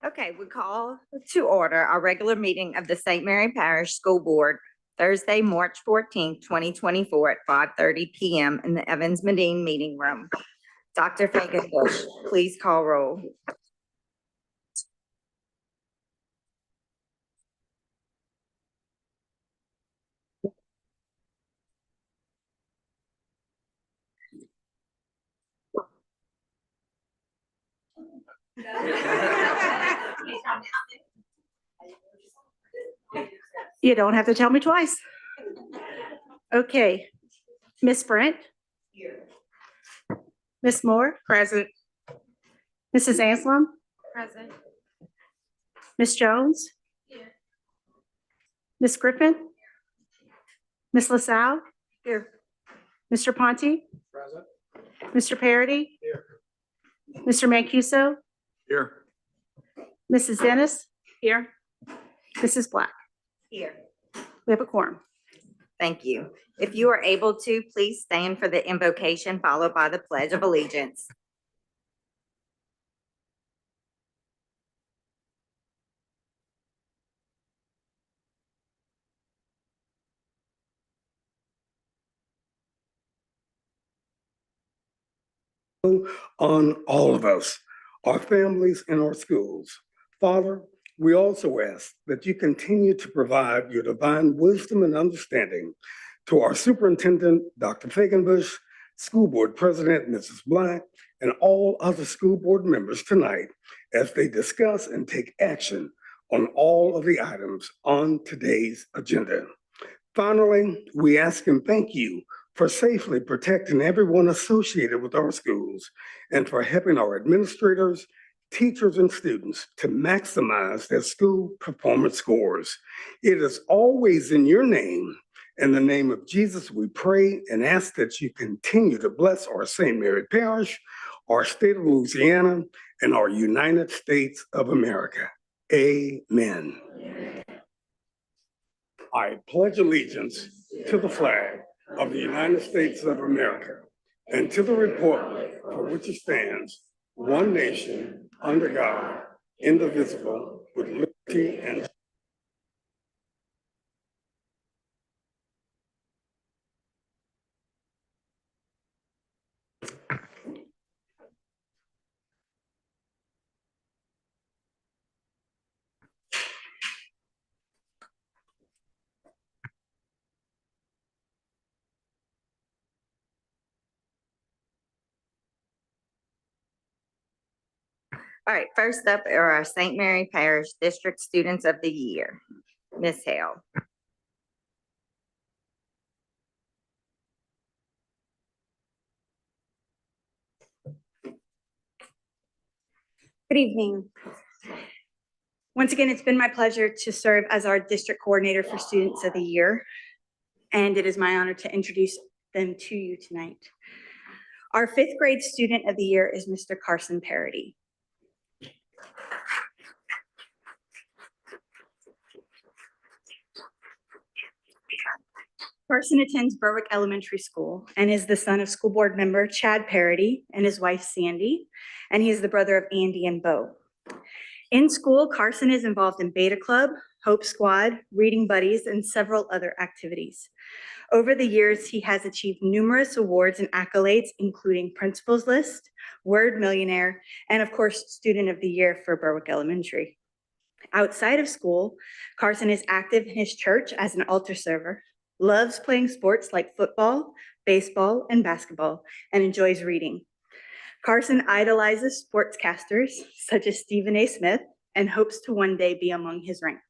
Okay, we call to order our regular meeting of the St. Mary Parish School Board Thursday, March 14th, 2024 at 5:30 PM in the Evans Medine Meeting Room. Dr. Fagenbush, please call roll. You don't have to tell me twice. Okay, Miss Brent? Here. Miss Moore? Present. Mrs. Anselm? Present. Miss Jones? Here. Miss Griffin? Miss LaSalle? Here. Mr. Ponte? Present. Mr. Parity? Here. Mr. Mancuso? Here. Mrs. Dennis? Here. Mrs. Black? Here. We have a quorum. Thank you. If you are able to, please stand for the invocation followed by the Pledge of Allegiance. On all of us, our families, and our schools. Father, we also ask that you continue to provide your divine wisdom and understanding to our superintendent, Dr. Fagenbush, school board president, Mrs. Black, and all other school board members tonight as they discuss and take action on all of the items on today's agenda. Finally, we ask and thank you for safely protecting everyone associated with our schools and for helping our administrators, teachers, and students to maximize their school performance scores. It is always in your name. In the name of Jesus, we pray and ask that you continue to bless our St. Mary Parish, our state of Louisiana, and our United States of America. Amen. I pledge allegiance to the flag of the United States of America and to the republic for which it stands, one nation, under God, indivisible, with liberty and All right, first up are our St. Mary Parish District Students of the Year. Ms. Hale. Good evening. Once again, it's been my pleasure to serve as our district coordinator for Students of the Year, and it is my honor to introduce them to you tonight. Our 5th grade Student of the Year is Mr. Carson Parity. Carson attends Berwick Elementary School and is the son of school board member Chad Parity and his wife Sandy, and he is the brother of Andy and Bo. In school, Carson is involved in Beta Club, Hope Squad, Reading Buddies, and several other activities. Over the years, he has achieved numerous awards and accolades, including Principal's List, Word Millionaire, and of course, Student of the Year for Berwick Elementary. Outside of school, Carson is active in his church as an altar server, loves playing sports like football, baseball, and basketball, and enjoys reading. Carson idolizes sportscasters such as Stephen A. Smith and hopes to one day be among his rank.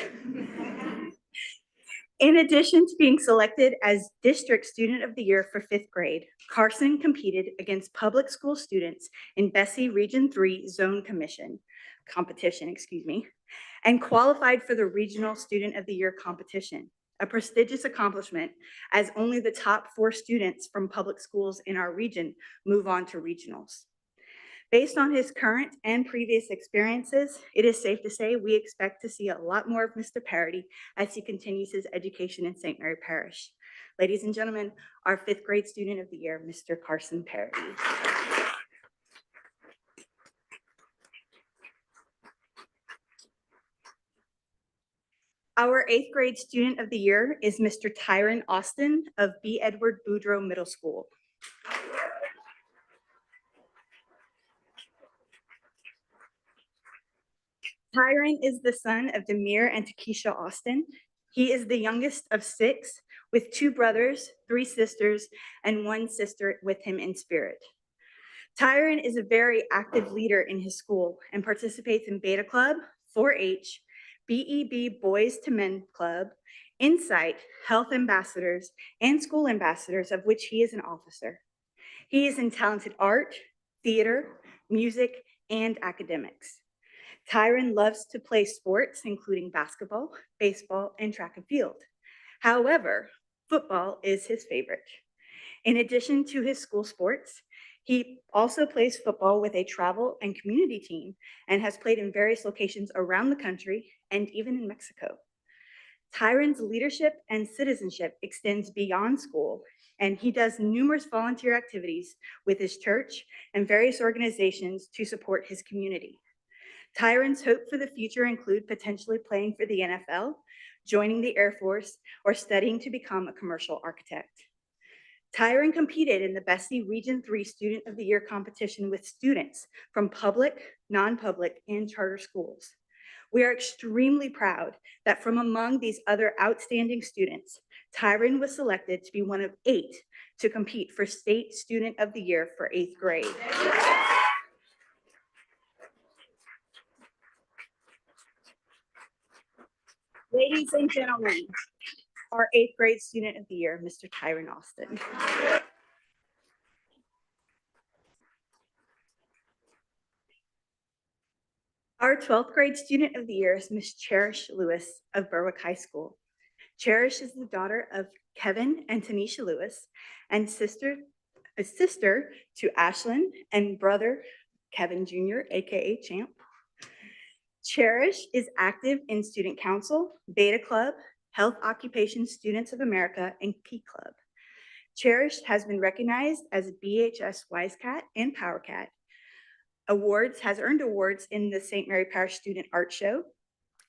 Amen. In addition to being selected as District Student of the Year for 5th grade, Carson competed against public school students in Bessie Region 3 Zone competition, and qualified for the Regional Student of the Year competition, a prestigious accomplishment as only the top 4 students from public schools in our region move on to regionals. Based on his current and previous experiences, it is safe to say we expect to see a lot more of Mr. Parity as he continues his education in St. Mary Parish. Ladies and gentlemen, our 5th grade Student of the Year, Mr. Carson Parity. Our 8th grade student of the year is Mr. Tyron Austin of B. Edward Boudreaux Middle School. Tyron is the son of Demir and Takesha Austin. He is the youngest of 6, with 2 brothers, 3 sisters, and 1 sister with him in spirit. Tyron is a very active leader in his school and participates in Beta Club, 4-H, BEB Boys to Men Club, Insight, Health Ambassadors, and School Ambassadors, of which he is an officer. He is in talented art, theater, music, and academics. Tyron loves to play sports, including basketball, baseball, and track and field. However, football is his favorite. In addition to his school sports, he also plays football with a travel and community team and has played in various locations around the country and even in Mexico. Tyron's leadership and citizenship extends beyond school, and he does numerous volunteer activities with his church and various organizations to support his community. Tyron's hope for the future include potentially playing for the NFL, joining the Air Force, or studying to become a commercial architect. Tyron competed in the Bessie Region 3 Student of the Year competition with students from public, non-public, and charter schools. We are extremely proud that from among these other outstanding students, Tyron was selected to be one of 8 to compete for State Student of the Year for 8th grade. Ladies and gentlemen, our 8th grade Student of the Year, Mr. Tyron Austin. Our 12th grade Student of the Year is Miss Cherish Lewis of Berwick High School. Cherish is the daughter of Kevin and Tanisha Lewis and sister to Ashlyn and brother Kevin Jr., AKA Champ. Cherish is active in Student Council, Beta Club, Health Occupation Students of America, and P Club. Cherish has been recognized as BHS WiseCat and PowerCat. Has earned awards in the St. Mary Parish Student Art Show,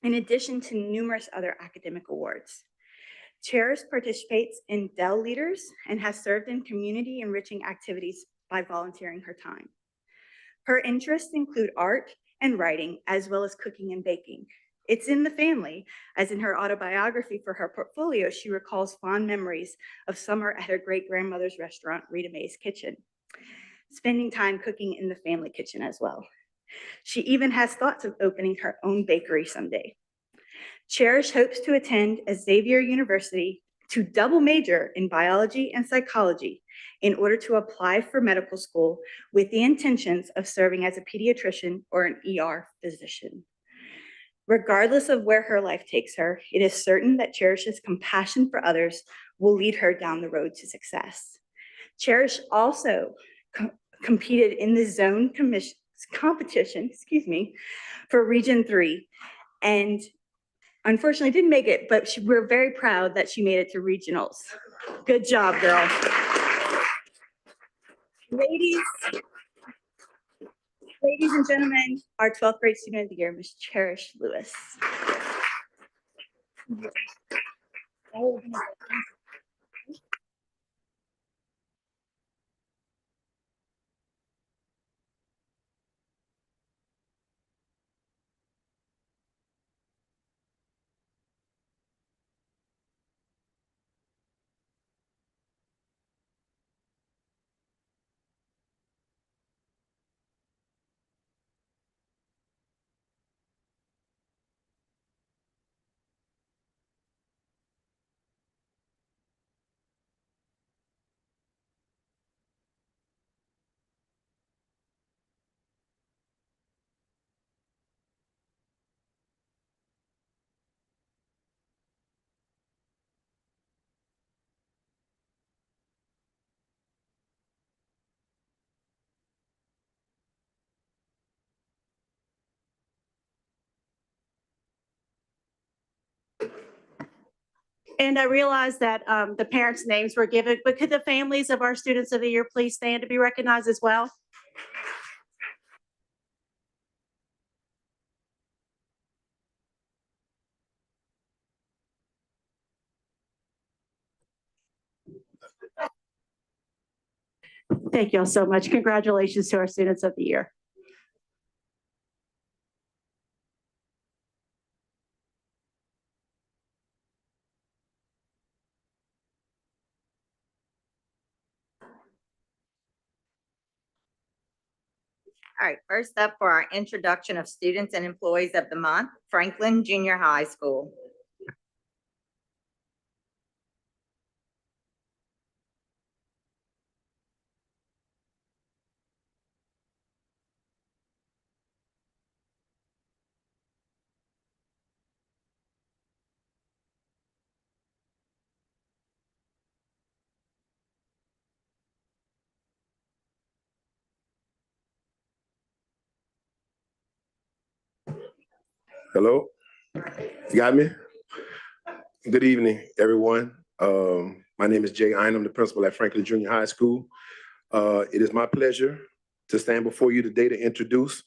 in addition to numerous other academic awards. Cherish participates in Dell Leaders and has served in community enriching activities by volunteering her time. Her interests include art and writing, as well as cooking and baking. It's in the family, as in her autobiography for her portfolio, she recalls fond memories of summer at her great-grandmother's restaurant, Rita Mae's Kitchen, spending time cooking in the family kitchen as well. She even has thoughts of opening her own bakery someday. Cherish hopes to attend Xavier University to double major in biology and psychology in order to apply for medical school with the intentions of serving as a pediatrician or an ER physician. Regardless of where her life takes her, it is certain that Cherish's compassion for others will lead her down the road to success. Cherish also competed in the zone competition, for Region 3, and unfortunately didn't make it, but we're very proud that she made it to regionals. Good job, girl. Ladies and gentlemen, our 12th grade Student of the Year, Ms. Cherish Lewis. And I realize that the parents' names were given, but could the families of our Students of the Year please stand to be recognized as well? Thank you all so much. Congratulations to our students of the year. All right, first up for our introduction of students and employees of the month, Franklin Junior High School. Hello, you got me? Good evening, everyone. My name is Jay Einem, the principal at Franklin Junior High School. It is my pleasure to stand before you today to introduce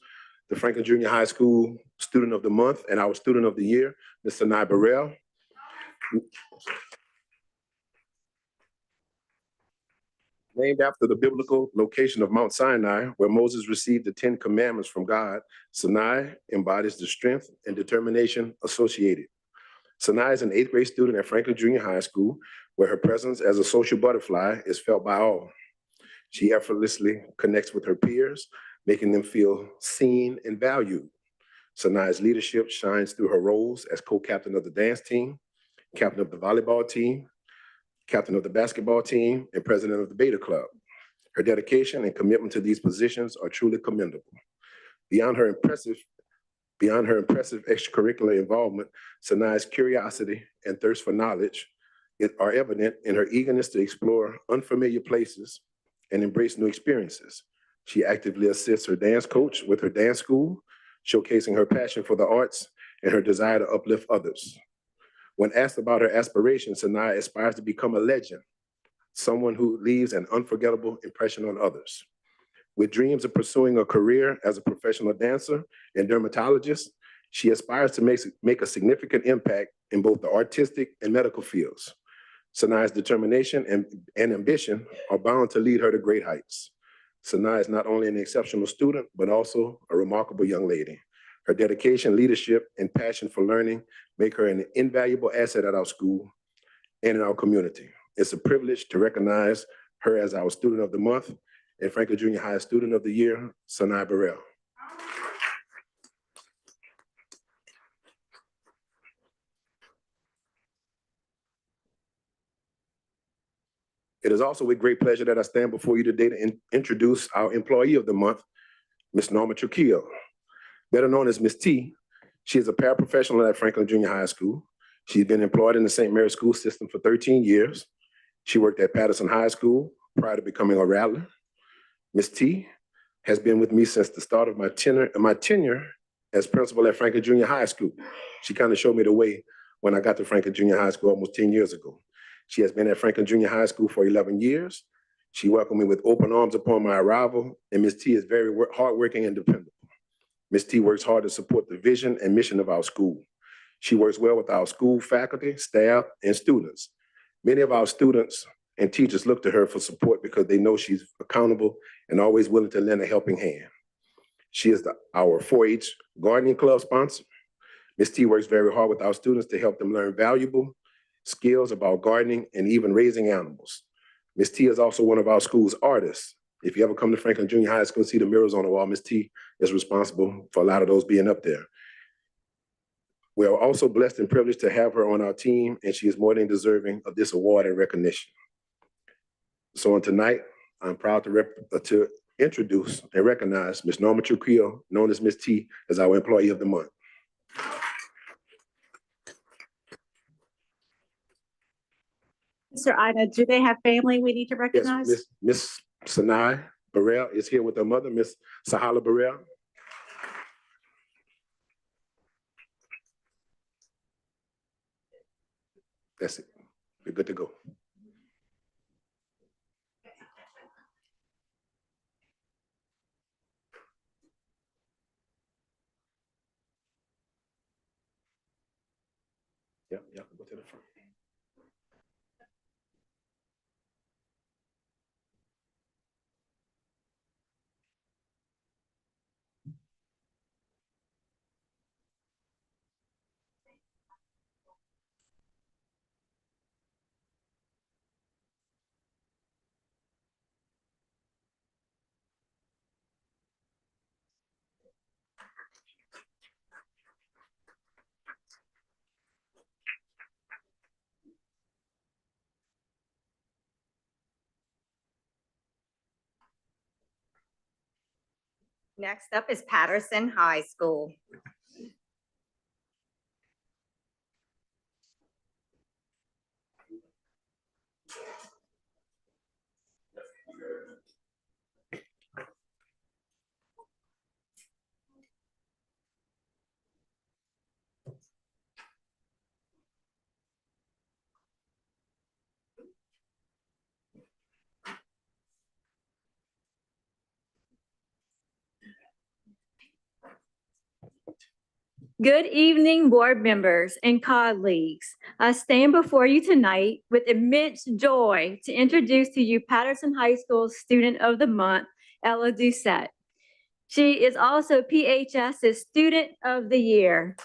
the Franklin Junior High School Student of the Month and our Student of the Year, Ms. Sanai Burrell. Named after the biblical location of Mount Sinai, where Moses received the 10 Commandments from God, Sanai embodies the strength and determination associated. Sanai is an 8th grade student at Franklin Junior High School, where her presence as a social butterfly is felt by all. She effortlessly connects with her peers, making them feel seen and valued. Sanai's leadership shines through her roles as co-captain of the dance team, captain of the volleyball team, captain of the basketball team, and president of the Beta Club. Her dedication and commitment to these positions are truly commendable. Beyond her impressive extracurricular involvement, Sanai's curiosity and thirst for knowledge are evident in her eagerness to explore unfamiliar places and embrace new experiences. She actively assists her dance coach with her dance school, showcasing her passion for the arts and her desire to uplift others. When asked about her aspirations, Sanai aspires to become a legend, someone who leaves an unforgettable impression on others. With dreams of pursuing a career as a professional dancer and dermatologist, she aspires to make a significant impact in both the artistic and medical fields. Sanai's determination and ambition are bound to lead her to great heights. Sanai is not only an exceptional student, but also a remarkable young lady. Her dedication, leadership, and passion for learning make her an invaluable asset at our school and in our community. It's a privilege to recognize her as our Student of the Month and Franklin Junior High Student of the Year, Sanai Burrell. It is also with great pleasure that I stand before you today to introduce our Employee of the Month, Ms. Norma Trujillo. Better known as Ms. T, she is a paraprofessional at Franklin Junior High School. She's been employed in the St. Mary's school system for 13 years. She worked at Patterson High School prior to becoming a Rattler. Ms. T has been with me since the start of my tenure as principal at Franklin Junior High School. She kind of showed me the way when I got to Franklin Junior High School almost 10 years ago. She has been at Franklin Junior High School for 11 years. She welcomed me with open arms upon my arrival, and Ms. T is very hardworking and dependable. Ms. T works hard to support the vision and mission of our school. She works well with our school faculty, staff, and students. Many of our students and teachers look to her for support because they know she's accountable and always willing to lend a helping hand. She is our 4-H gardening club sponsor. Ms. T works very hard with our students to help them learn valuable skills about gardening and even raising animals. Ms. T is also one of our school's artists. If you ever come to Franklin Junior High School and see the murals on the wall, Ms. T is responsible for a lot of those being up there. We are also blessed and privileged to have her on our team, and she is more than deserving of this award and recognition. So on tonight, I'm proud to introduce and recognize Ms. Norma Trujillo, known as Ms. T, as our Employee of the Month. Mr. Ida, do they have family we need to recognize? Yes, Miss Sanai Burrell is here with her mother, Miss Sahala Burrell. That's it. We're good to go. Yeah, go to the front. Next up is Patterson High School. Good evening, board members and colleagues. I stand before you tonight with immense joy to introduce to you Patterson High School Student of the Month, Ella Doucette. She is also PHS's Student of the Year.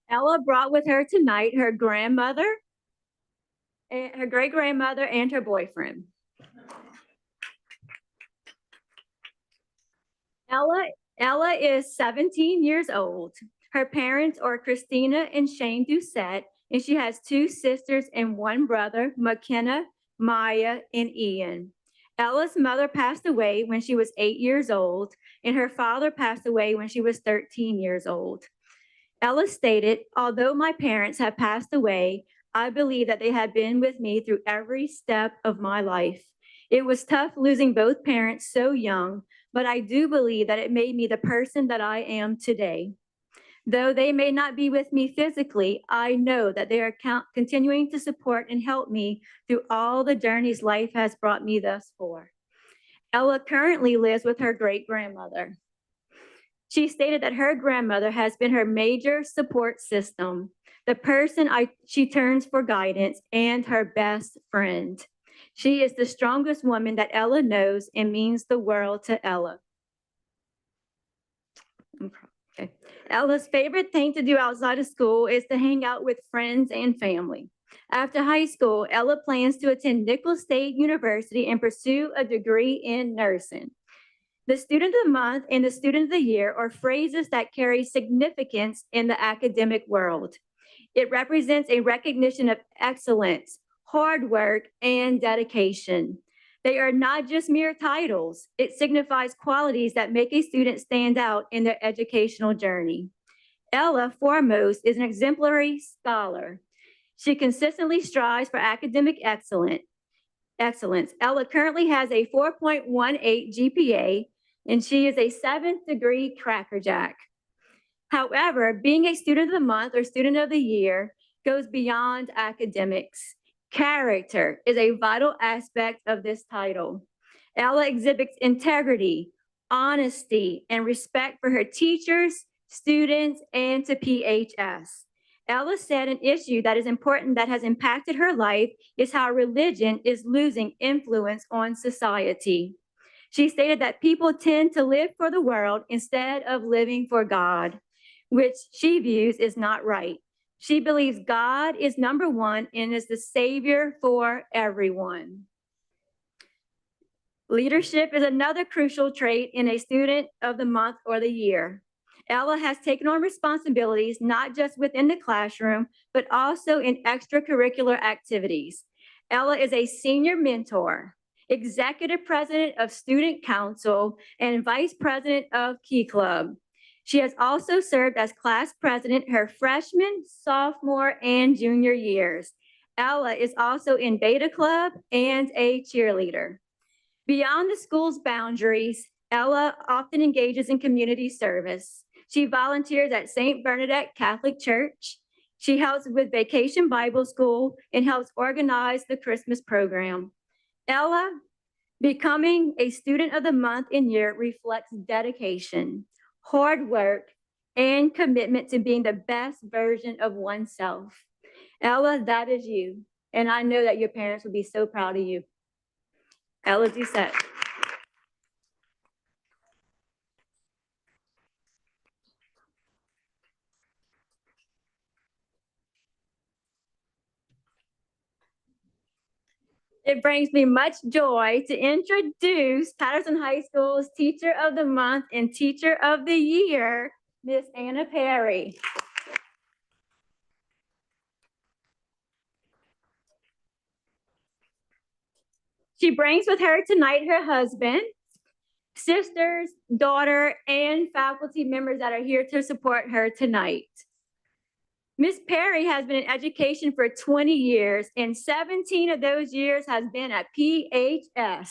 Ella brought with her tonight her grandmother, her great-grandmother, and her boyfriend. Ella is 17 years old. Her parents are Christina and Shane Doucette, and she has two sisters and one brother, McKenna, Maya, and Ian. Ella's mother passed away when she was 8 years old, and her father passed away when she was 13 years old. Ella stated, although my parents have passed away, I believe that they have been with me through every step of my life. It was tough losing both parents so young, but I do believe that it made me the person that I am today. Though they may not be with me physically, I know that they are continuing to support and help me through all the journeys life has brought me thus far. Ella currently lives with her great-grandmother. She stated that her grandmother has been her major support system, the person she turns for guidance, and her best friend. She is the strongest woman that Ella knows and means the world to Ella. Okay. Ella's favorite thing to do outside of school is to hang out with friends and family. After high school, Ella plans to attend Nicholls State University and pursue a degree in nursing. The Student of the Month and the Student of the Year are phrases that carry significance in the academic world. It represents a recognition of excellence, hard work, and dedication. They are not just mere titles. It signifies qualities that make a student stand out in their educational journey. Ella, foremost, is an exemplary scholar. She consistently strives for academic excellence. Ella currently has a 4.18 GPA, and she is a 7th degree crackerjack. However, being a Student of the Month or Student of the Year goes beyond academics. Character is a vital aspect of this title. Ella exhibits integrity, honesty, and respect for her teachers, students, and to PHS. Ella said an issue that is important that has impacted her life is how religion is losing influence on society. She stated that people tend to live for the world instead of living for God, which she views is not right. She believes God is number one and is the savior for everyone. Leadership is another crucial trait in a Student of the Month or the Year. Ella has taken on responsibilities not just within the classroom, but also in extracurricular activities. Ella is a senior mentor, executive president of Student Council, and vice president of Key Club. She has also served as class president her freshman, sophomore, and junior years. Ella is also in Beta Club and a cheerleader. Beyond the school's boundaries, Ella often engages in community service. She volunteers at St. Bernadette Catholic Church. She helps with Vacation Bible School and helps organize the Christmas program. Ella, becoming a Student of the Month and Year reflects dedication, hard work, and commitment to being the best version of oneself. Ella, that is you. And I know that your parents would be so proud of you. Ella Doucette. It brings me much joy to introduce Patterson High School's Teacher of the Month and Teacher of the Year, Miss Anna Perry. She brings with her tonight her husband, sisters, daughter, and faculty members that are here to support her tonight. Ms. Perry has been in education for 20 years, and 17 of those years has been at PHS.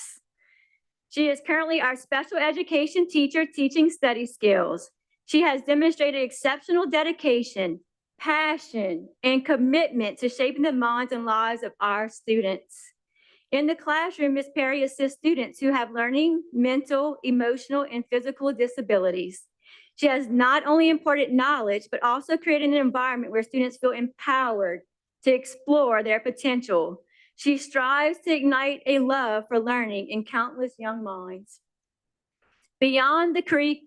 She is currently our special education teacher teaching study skills. She has demonstrated exceptional dedication, passion, and commitment to shaping the minds and lives of our students. In the classroom, Ms. Perry assists students who have learning, mental, emotional, and physical disabilities. She has not only imparted knowledge, but also created an environment where students feel empowered to explore their potential. She strives to ignite a love for learning in countless young minds. Beyond the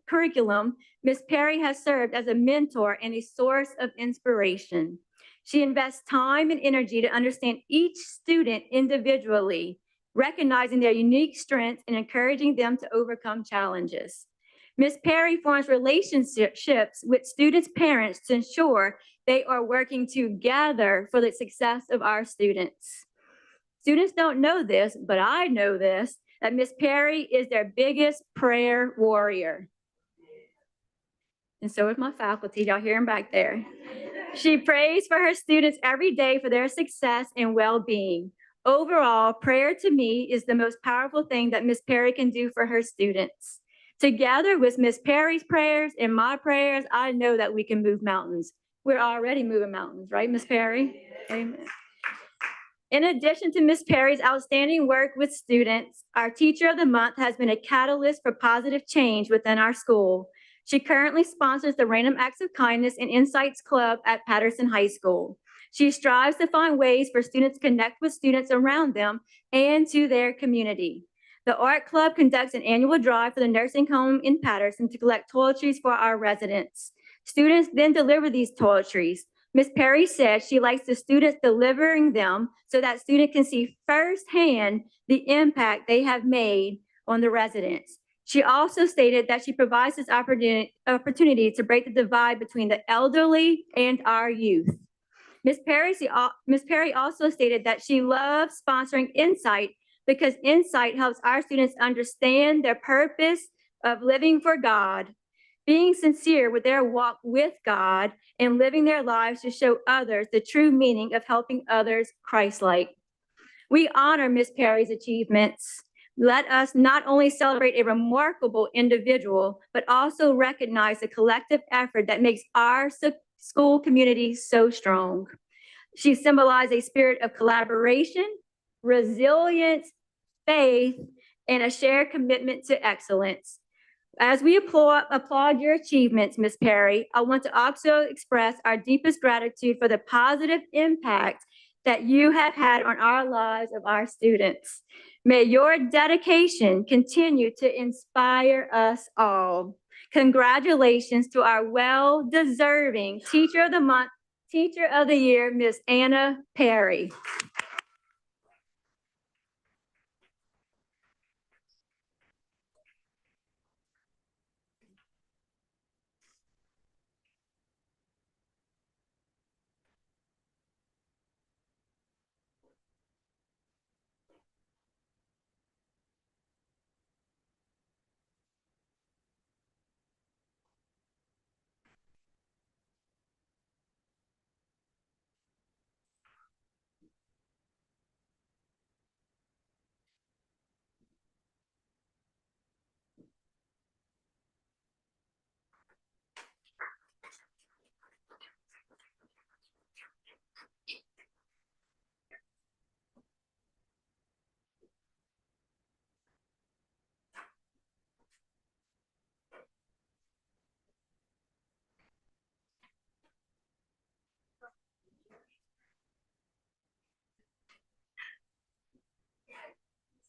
curriculum, Ms. Perry has served as a mentor and a source of inspiration. She invests time and energy to understand each student individually, recognizing their unique strengths and encouraging them to overcome challenges. Ms. Perry forms relationships with students' parents to ensure they are working together for the success of our students. Students don't know this, but I know this, that Ms. Perry is their biggest prayer warrior. And so is my faculty. Y'all hear them back there. She prays for her students every day for their success and well-being. Overall, prayer to me is the most powerful thing that Ms. Perry can do for her students. Together with Ms. Perry's prayers and my prayers, I know that we can move mountains. We're already moving mountains, right, Ms. Perry? Amen. In addition to Ms. Perry's outstanding work with students, our Teacher of the Month has been a catalyst for positive change within our school. She currently sponsors the Random Acts of Kindness and Insights Club at Patterson High School. She strives to find ways for students to connect with students around them and to their community. The Art Club conducts an annual drive for the nursing home in Patterson to collect toiletries for our residents. Students then deliver these toiletries. Ms. Perry said she likes the students delivering them so that students can see firsthand the impact they have made on the residents. She also stated that she provides this opportunity to break the divide between the elderly and our youth. Ms. Perry also stated that she loves sponsoring Insight because Insight helps our students understand their purpose of living for God, being sincere with their walk with God, and living their lives to show others the true meaning of helping others Christ-like. We honor Ms. Perry's achievements. Let us not only celebrate a remarkable individual, but also recognize the collective effort that makes our school community so strong. She symbolized a spirit of collaboration, resilience, faith, and a shared commitment to excellence. As we applaud your achievements, Ms. Perry, I want to also express our deepest gratitude for the positive impact that you have had on our lives of our students. May your dedication continue to inspire us all. Congratulations to our well-deserving Teacher of the Month, Teacher of the Year, Ms. Anna Perry.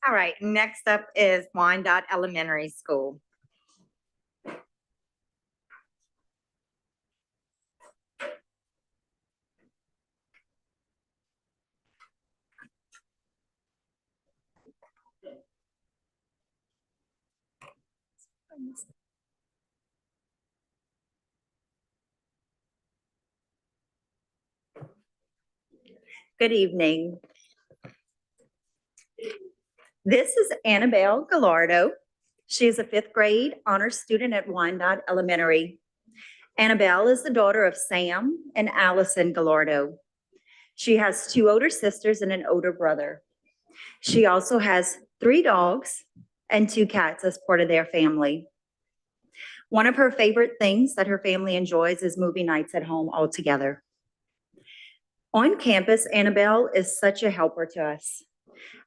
All right, next up is Wyandotte Elementary School. Good evening. This is Annabelle Gallardo. She is a fifth grade honors student at Wyandotte Elementary. Annabelle is the daughter of Sam and Allison Gallardo. She has two older sisters and an older brother. She also has 3 dogs and 2 cats as part of their family. One of her favorite things that her family enjoys is movie nights at home all together. On campus, Annabelle is such a helper to us.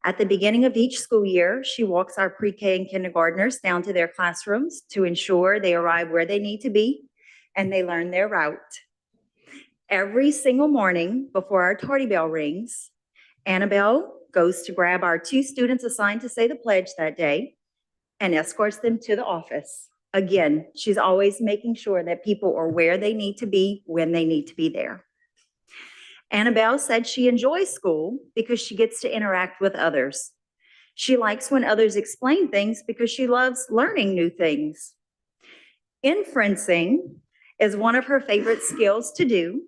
At the beginning of each school year, she walks our pre-K and kindergartners down to their classrooms to ensure they arrive where they need to be and they learn their route. Every single morning before our tardy bell rings, Annabelle goes to grab our 2 students assigned to say the pledge that day and escorts them to the office. Again, she's always making sure that people are where they need to be when they need to be there. Annabelle said she enjoys school because she gets to interact with others. She likes when others explain things because she loves learning new things. Inferencing is one of her favorite skills to do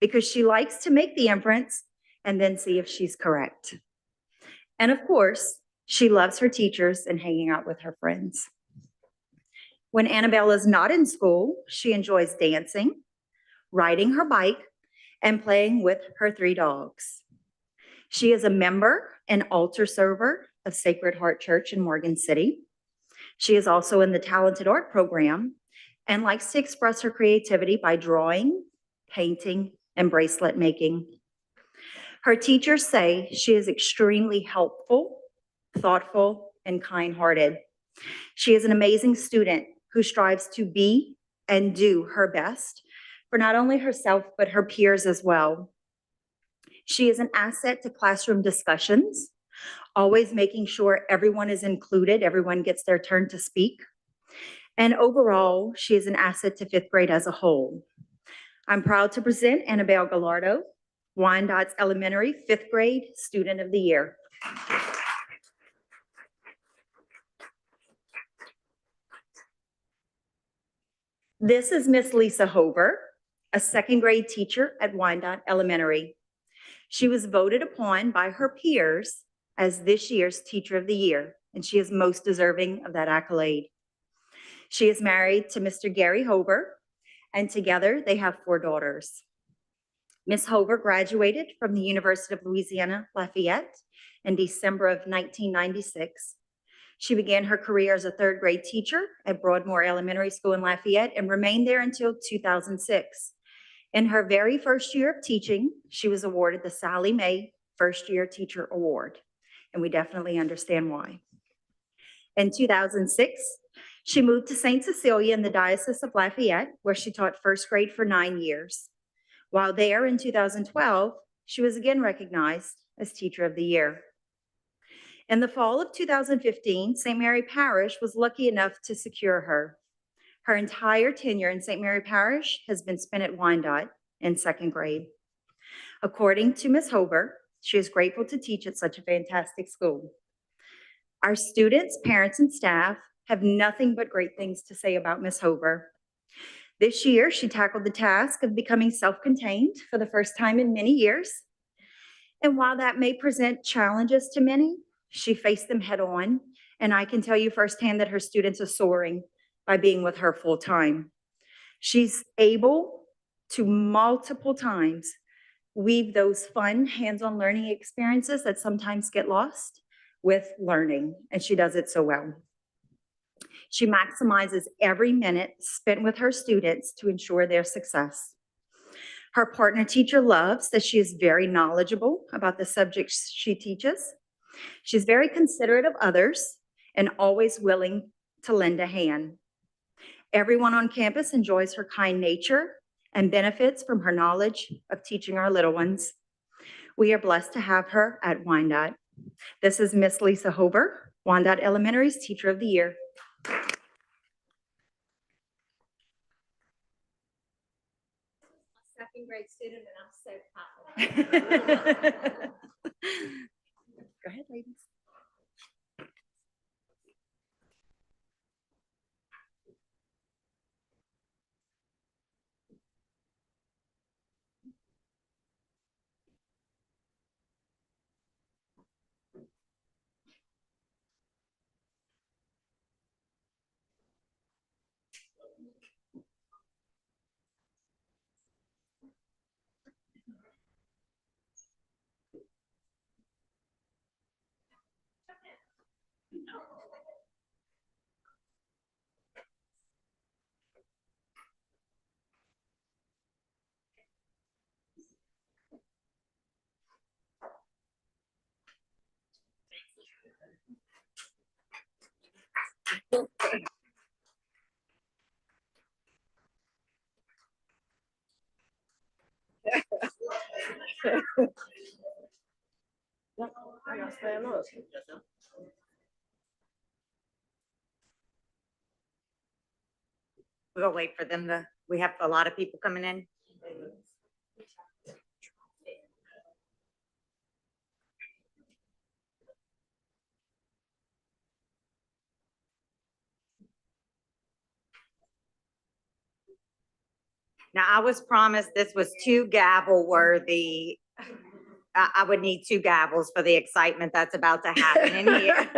because she likes to make the inference and then see if she's correct. And of course, she loves her teachers and hanging out with her friends. When Annabelle is not in school, she enjoys dancing, riding her bike, and playing with her 3 dogs. She is a member and altar server of Sacred Heart Church in Morgan City. She is also in the Talented Art program and likes to express her creativity by drawing, painting, and bracelet making. Her teachers say she is extremely helpful, thoughtful, and kind-hearted. She is an amazing student who strives to be and do her best for not only herself, but her peers as well. She is an asset to classroom discussions, always making sure everyone is included, everyone gets their turn to speak. And overall, she is an asset to 5th grade as a whole. I'm proud to present Annabelle Gallardo, Wyandotte Elementary 5th grade Student of the Year. This is Miss Lisa Hover, a 2nd grade teacher at Wyandotte Elementary. She was voted upon by her peers as this year's Teacher of the Year, and she is most deserving of that accolade. She is married to Mr. Gary Hover, and together they have 4 daughters. Ms. Hover graduated from the University of Louisiana Lafayette in December of 1996. She began her career as a 3rd grade teacher at Broadmoor Elementary School in Lafayette and remained there until 2006. In her very first year of teaching, she was awarded the Sally Mae First Year Teacher Award, and we definitely understand why. In 2006, she moved to St. Cecilia in the Diocese of Lafayette, where she taught 1st grade for 9 years. While there in 2012, she was again recognized as Teacher of the Year. In the fall of 2015, St. Mary Parish was lucky enough to secure her. Her entire tenure in St. Mary Parish has been spent at Wyandotte in 2nd grade. According to Ms. Hover, she is grateful to teach at such a fantastic school. Our students, parents, and staff have nothing but great things to say about Ms. Hover. This year, she tackled the task of becoming self-contained for the first time in many years. And while that may present challenges to many, she faced them head on, and I can tell you firsthand that her students are soaring by being with her full time. She's able to multiple times weave those fun hands-on learning experiences that sometimes get lost with learning, and she does it so well. She maximizes every minute spent with her students to ensure their success. Her partner teacher loves that she is very knowledgeable about the subjects she teaches. She's very considerate of others and always willing to lend a hand. Everyone on campus enjoys her kind nature and benefits from her knowledge of teaching our little ones. We are blessed to have her at Wyandotte. This is Miss Lisa Hover, Wyandotte Elementary's Teacher of the Year. 2nd grade student, and I'm so proud. Go ahead, ladies. I gotta stand up. We'll wait for them to, we have a lot of people coming in. Now, I was promised this was two gavel worthy. I would need two gavels for the excitement that's about to happen in here.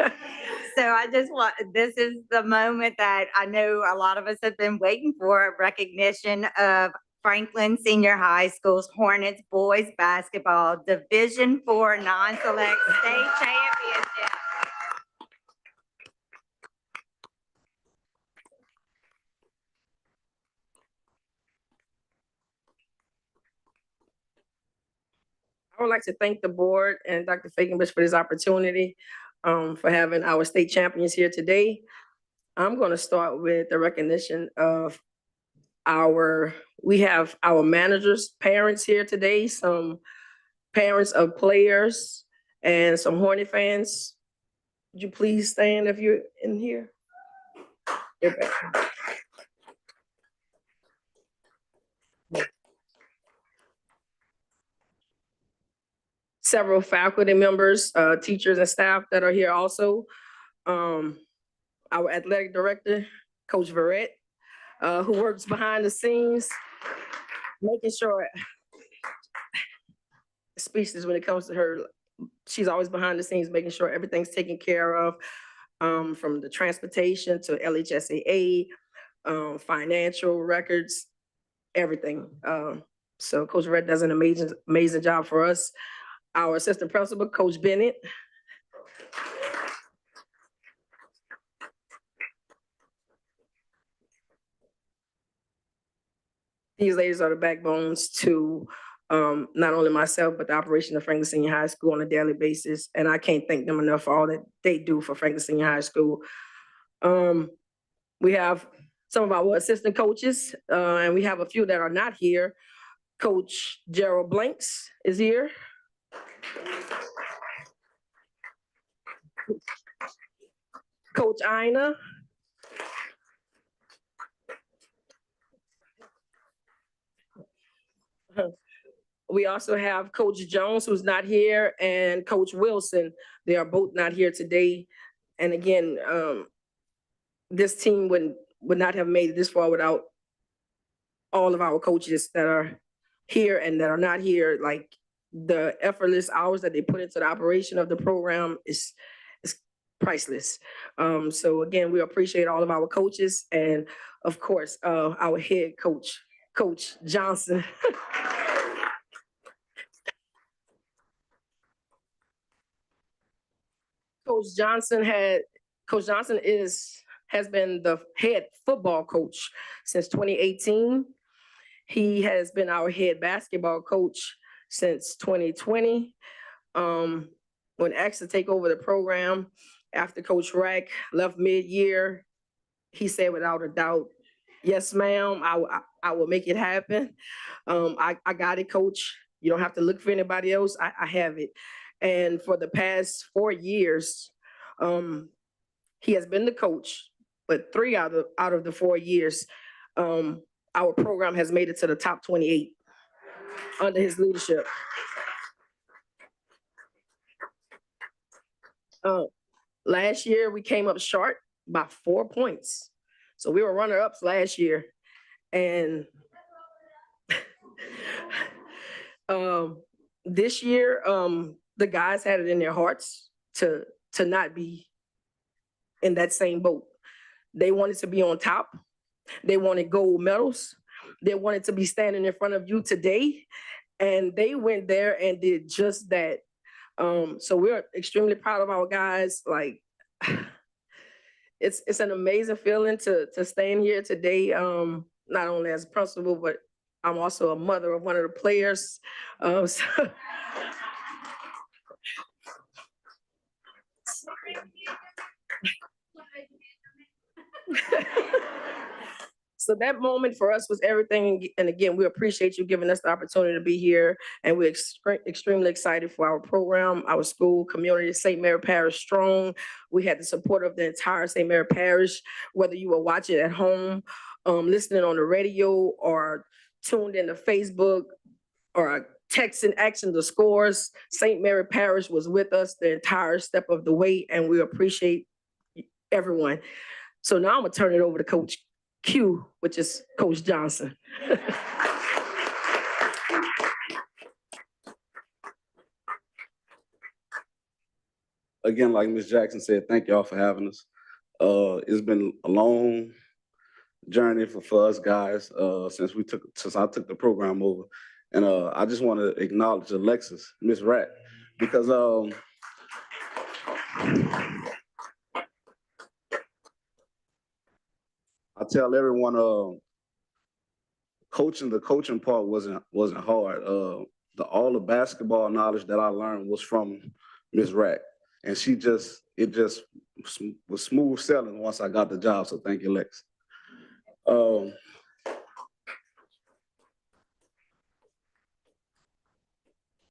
So I just want, this is the moment that I know a lot of us have been waiting for, recognition of Franklin Senior High School's Hornets boys basketball Division IV non-select state championship. I would like to thank the board and Dr. Fakenbush for this opportunity, for having our state champions here today. I'm going to start with the recognition of we have our managers, parents here today, some parents of players and some Hornet fans. Would you please stand if you're in here? Several faculty members, teachers and staff that are here also. Our athletic director, Coach Verrett, who works behind the scenes, making sure, speechless when it comes to her. She's always behind the scenes, making sure everything's taken care of, from the transportation to LHSAA, financial records, everything. So Coach Verrett does an amazing job for us. Our assistant principal, Coach Bennett. These ladies are the backbones to not only myself, but the operation of Franklin Senior High School on a daily basis. And I can't thank them enough for all that they do for Franklin Senior High School. We have some of our assistant coaches, and we have a few that are not here. Coach Gerald Blanks is here. Coach Ina. We also have Coach Jones, who's not here, and Coach Wilson. They are both not here today. And again, this team would not have made it this far without all of our coaches that are here and that are not here. Like, the effortless hours that they put into the operation of the program is priceless. So again, we appreciate all of our coaches and of course, our head coach, Coach Johnson. Coach Johnson has been the head football coach since 2018. He has been our head basketball coach since 2020. When asked to take over the program after Coach Rack left mid-year, he said without a doubt, "Yes, ma'am, I will make it happen. I got it, Coach. You don't have to look for anybody else. I have it." And for the past 4 years, he has been the coach, but 3 out of the 4 years, our program has made it to the top 28 under his leadership. Last year, we came up short by 4 points. So we were runner-ups last year. And this year, the guys had it in their hearts to not be in that same boat. They wanted to be on top. They wanted gold medals. They wanted to be standing in front of you today. And they went there and did just that. So we're extremely proud of our guys. Like, it's an amazing feeling to stand here today, not only as a principal, but I'm also a mother of one of the players. So that moment for us was everything. And again, we appreciate you giving us the opportunity to be here. And we're extremely excited for our program, our school, community, St. Mary Parish Strong. We had the support of the entire St. Mary Parish, whether you were watching at home, listening on the radio, or tuned into Facebook, or texting, asking the scores. St. Mary Parish was with us the entire step of the way, and we appreciate everyone. So now I'm gonna turn it over to Coach Q, which is Coach Johnson. Again, like Ms. Jackson said, thank y'all for having us. It's been a long journey for us guys since I took the program over. And I just want to acknowledge Alexis, Miss Rat, because I tell everyone the coaching part wasn't hard. All the basketball knowledge that I learned was from Miss Rat. And it just was smooth sailing once I got the job. So thank you, Lex.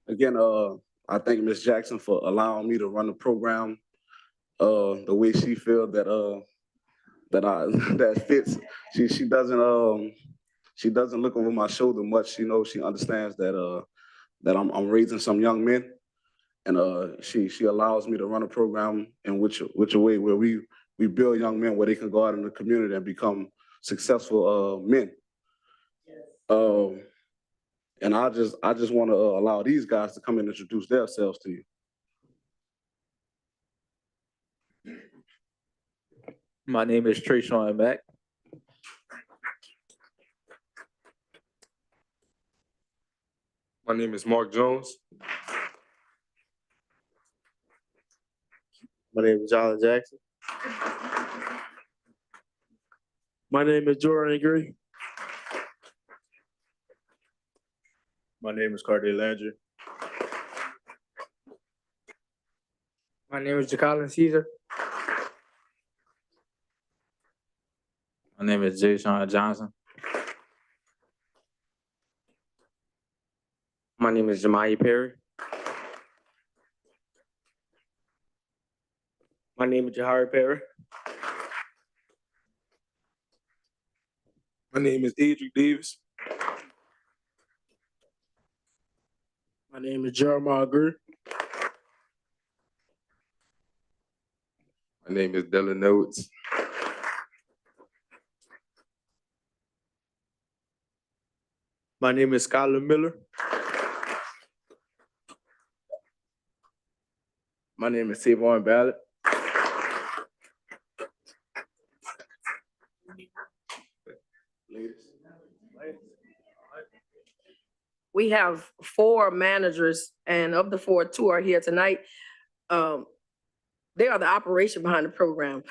Again, I thank Ms. Jackson for allowing me to run the program the way she feels that fits. She doesn't look over my shoulder much. She knows, she understands that I'm raising some young men. And she allows me to run a program in which a way where we build young men where they can go out in the community and become successful men. And I just want to allow these guys to come and introduce themselves to you. My name is Trayshawn Mack. My name is Mark Jones. My name is John Jackson. My name is Jordan Gray. My name is Cardi Landry. My name is Jacqueline Caesar. My name is Jason Johnson. My name is Jemiah Perry. My name is Jahari Perry. My name is Edric Davis. My name is Jeremiah Greer. My name is Dylan Notes. My name is Skylar Miller. My name is Savon Ballard. We have 4 managers, and of the 4, 2 are here tonight. They are the operation behind the program.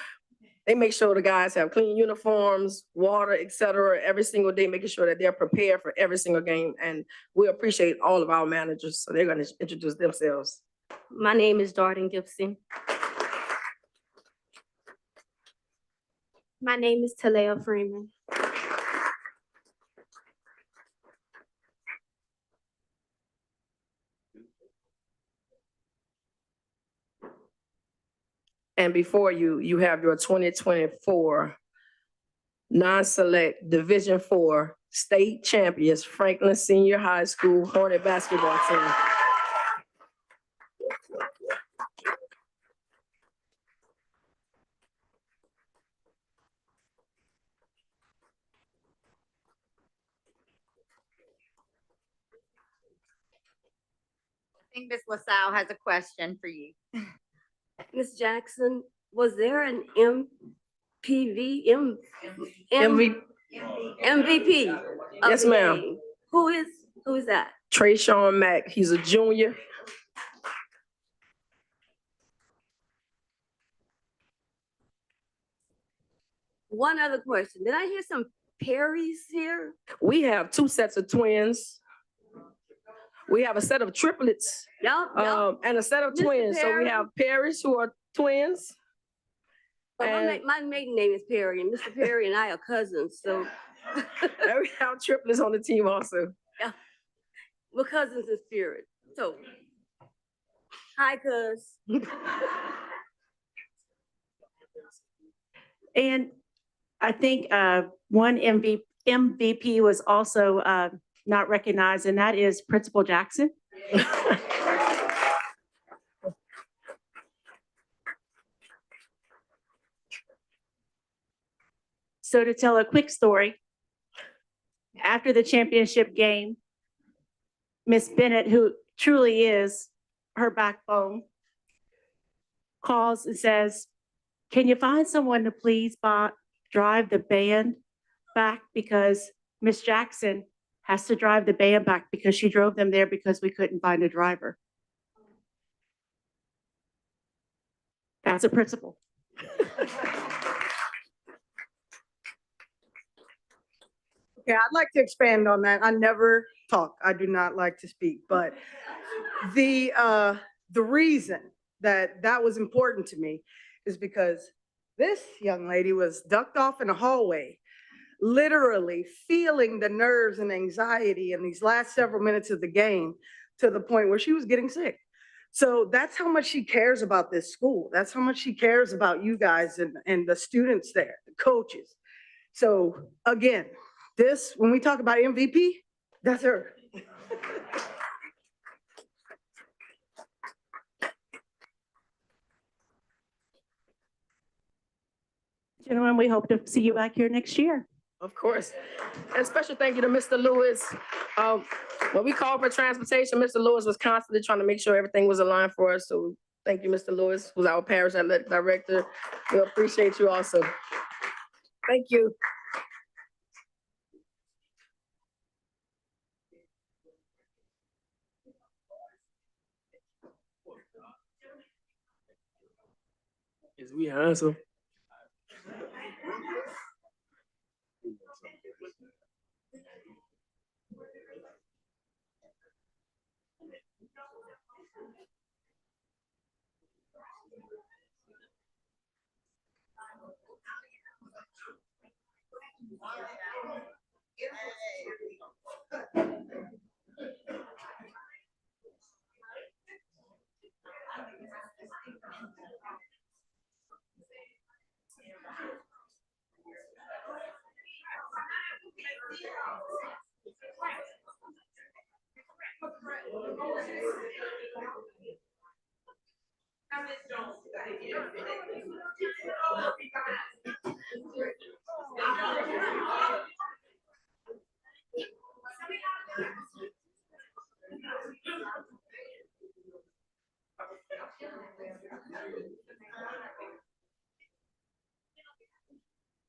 They make sure the guys have clean uniforms, water, et cetera, every single day, making sure that they're prepared for every single game. And we appreciate all of our managers. So they're going to introduce themselves. My name is Jordan Gibson. My name is Talea Freeman. And before you, you have your 2024 non-select Division IV state champions, Franklin Senior High School Hornet basketball team. I think Ms. LaSalle has a question for you. Ms. Jackson, was there an MVP? MVP? of Yes, the ma'am. game? Who is that? Trayshawn Mack, he's a junior. One other question. Did I hear some Perrys here? We have 2 sets of twins. We have a set of triplets. Yup. And a set of Mr. twins. So Perry. we have Paris who are twins. But And my maiden name is Perry, and Mr. Perry and I are cousins, so And we have triplets on the team also. We're cousins in spirit. So, hi, cuz. And I think one MVP was also not recognized, and that is Principal Jackson. So to tell a quick story, after the championship game, Miss Bennett, who truly is her backbone, calls and says, "Can you find someone to please drive the band back, because Miss Jackson has to drive the band back because she drove them there because we couldn't find a driver." That's a principal. Okay, I'd like to expand on that. I never talk. I do not like to speak, but the reason that that was important to me is because this young lady was ducked off in a hallway, literally feeling the nerves and anxiety in these last several minutes of the game to the point where she was getting sick. So that's how much she cares about this school. That's how much she cares about you guys and the students there, the coaches. So again, this, when we talk about MVP, that's her. Gentlemen, we hope to see you back here next year. Of course. And special thank you to Mr. Lewis. When we called for transportation, Mr. Lewis was constantly trying to make sure everything was aligned for us. So thank you, Mr. Lewis, who's our parish athletic director. We appreciate you also. Thank you. Is we handsome?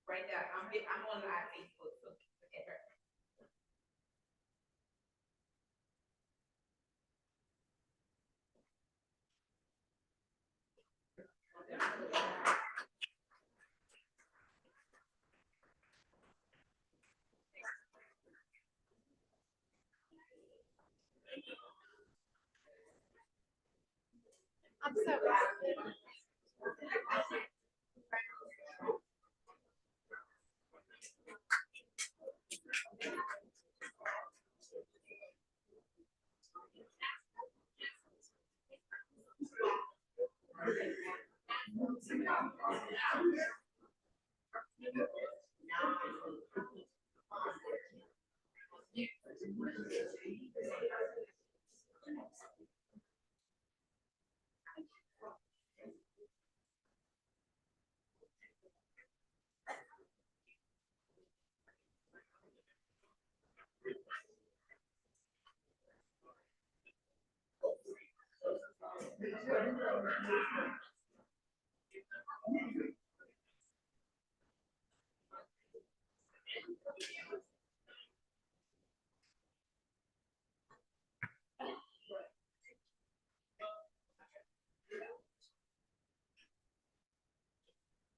Right there. I'm on live Facebook, so look at her. I'm so glad.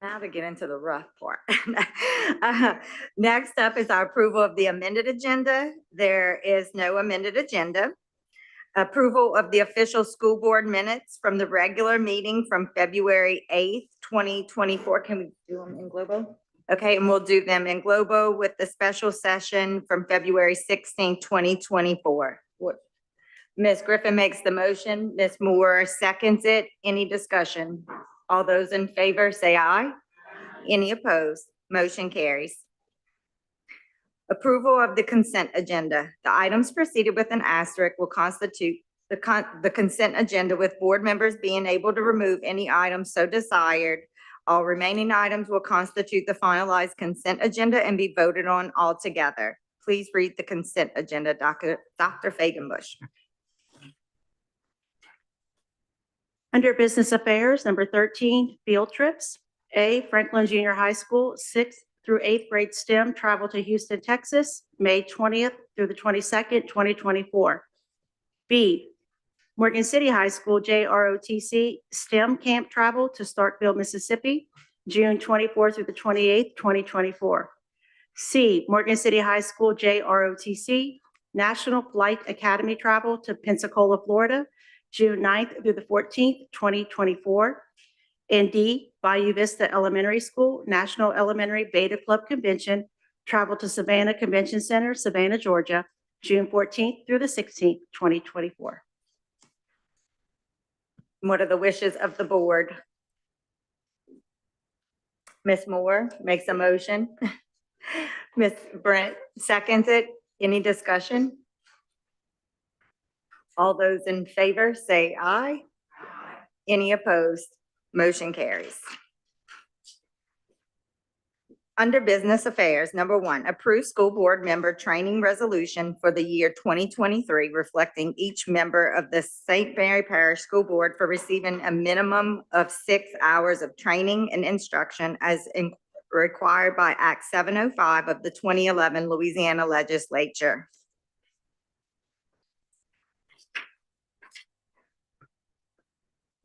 Now to get into the rough part. Next up is our approval of the amended agenda. There is no amended agenda. Approval of the official school board minutes from the regular meeting from February 8th, 2024. Can we do them in global? Okay, and we'll do them in globo with the special session from February 16, 2024. Ms. Griffin makes the motion, Ms. Moore seconds it. Any discussion? All those in favor say aye. Any opposed? Motion carries. Approval of the consent agenda. The items preceded with an asterisk will constitute the consent agenda, with board members being able to remove any item so desired. All remaining items will constitute the finalized consent agenda and be voted on all together. Please read the consent agenda, Dr. Fagenbush. Under Business Affairs, number 13, field trips. A, Franklin Junior High School, 6th through 8th grade STEM travel to Houston, Texas, May 20th through the 22nd, 2024. B, Morgan City High School JROTC STEM camp travel to Starkville, Mississippi, June 24th through the 28th, 2024. C, Morgan City High School JROTC National Flight Academy travel to Pensacola, Florida, June 9th through the 14th, 2024. And D, Bayou Vista Elementary School National Elementary Beta Club Convention travel to Savannah Convention Center, Savannah, Georgia, June 14th through the 16th, 2024. What are the wishes of the board? Ms. Moore makes a motion. Ms. Brent seconds it. Any discussion? All those in favor say aye. Any opposed? Motion carries. Under Business Affairs, number 1, approve school board member training resolution for the year 2023, reflecting each member of the St. Mary Parish School Board for receiving a minimum of 6 hours of training and instruction as required by Act 705 of the 2011 Louisiana Legislature.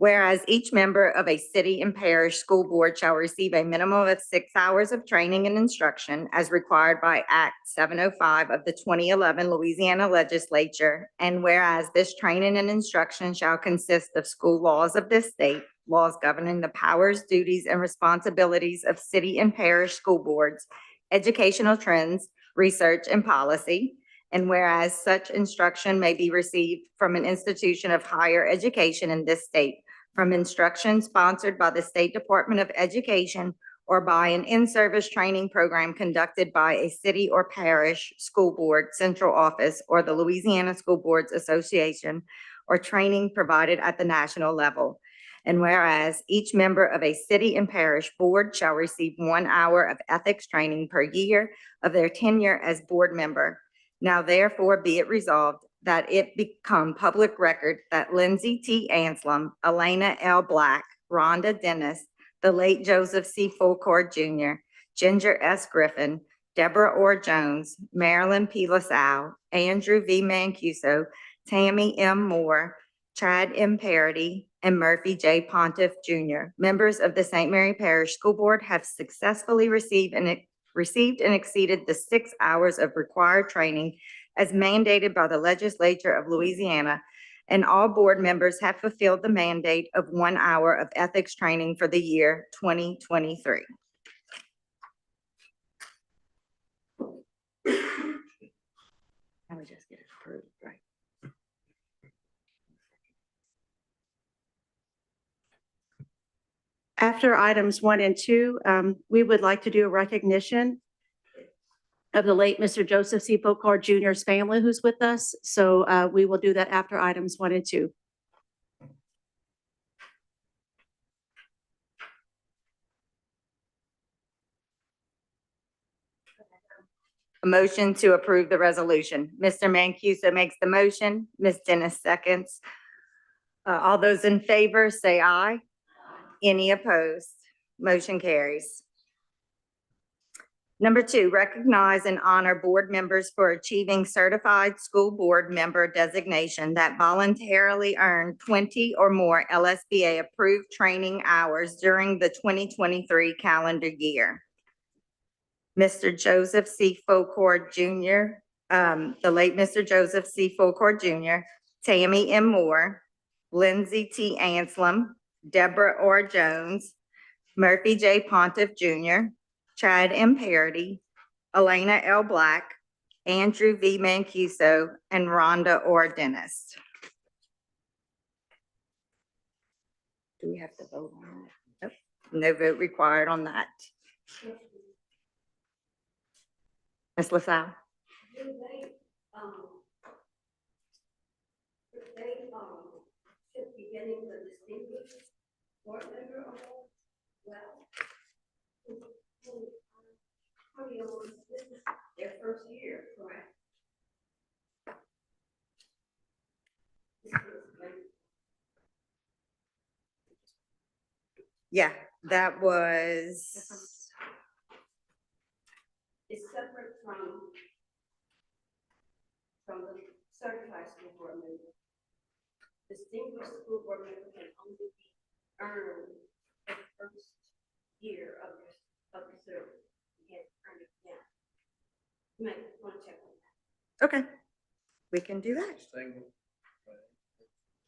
Whereas each member of a city and parish school board shall receive a minimum of 6 hours of training and instruction as required by Act 705 of the 2011 Louisiana Legislature. And whereas this training and instruction shall consist of school laws of this state, laws governing the powers, duties, and responsibilities of city and parish school boards, educational trends, research, and policy. And whereas such instruction may be received from an institution of higher education in this state, from instruction sponsored by the State Department of Education or by an in-service training program conducted by a city or parish school board central office or the Louisiana School Boards Association, or training provided at the national level. And whereas each member of a city and parish board shall receive 1 hour of ethics training per year of their tenure as board member. Now therefore be it resolved that it become public record that Lindsay T. Anselm, Elena L. Black, Rhonda Dennis, the late Joseph C. Fulcord Jr., Ginger S. Griffin, Deborah Orr Jones, Marilyn P. LaSalle, Andrew V. Mancuso, Tammy M. Moore, Chad M. Parody, and Murphy J. Pontiff Jr., members of the St. Mary Parish School Board, have successfully received and exceeded the 6 hours of required training as mandated by the Legislature of Louisiana, and all board members have fulfilled the mandate of 1 hour of ethics training for the year 2023. I would just get it approved, right? After items 1 and 2, we would like to do a recognition of the late Mr. Joseph C. Fulcord Jr.'s family who's with us. So we will do that after items 1 and 2. A motion to approve the resolution. Mr. Mancuso makes the motion. Ms. Dennis seconds. All those in favor say aye. Any opposed? Motion carries. Number 2, recognize and honor board members for achieving certified school board member designation that voluntarily earned 20 or more LSBA approved training hours during the 2023 calendar year. Mr. Joseph C. Fulcord Jr., the late Mr. Joseph C. Fulcord Jr., Tammy M. Moore, Lindsay T. Anselm, Deborah Orr Jones, Murphy J. Pontiff Jr., Chad M. Parody, Elena L. Black, Andrew V. Mancuso, and Rhonda Orr Dennis. Do we have to vote on that? Nope. No vote required on that. Ms. LaSalle? Should be getting the distinguished board member award. Well, this is their first year, correct? Yeah, that was, It's separate from the certified school board member. Distinguished school board member can only be earned the first year of the service. You can't earn it now. You might want to check on that. okay, we can do that.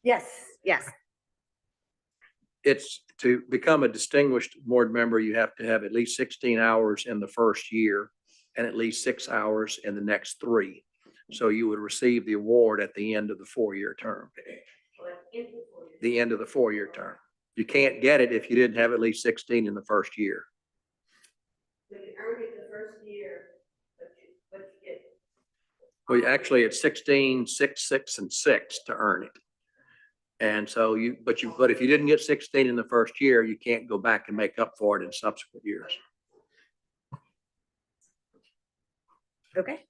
Yes, yes. It's to become a distinguished board member, you have to have at least 16 hours in the first year and at least 6 hours in the next 3. So you would receive the award at the end of the 4-year term. The end of the 4-year term. You can't get it if you didn't have at least 16 in the first year. So you earn it the first year, but you get. Well, actually, it's 16, 6, 6, and 6 to earn it. And so but if you didn't get 16 in the first year, you can't go back and make up for it in subsequent years. Okay.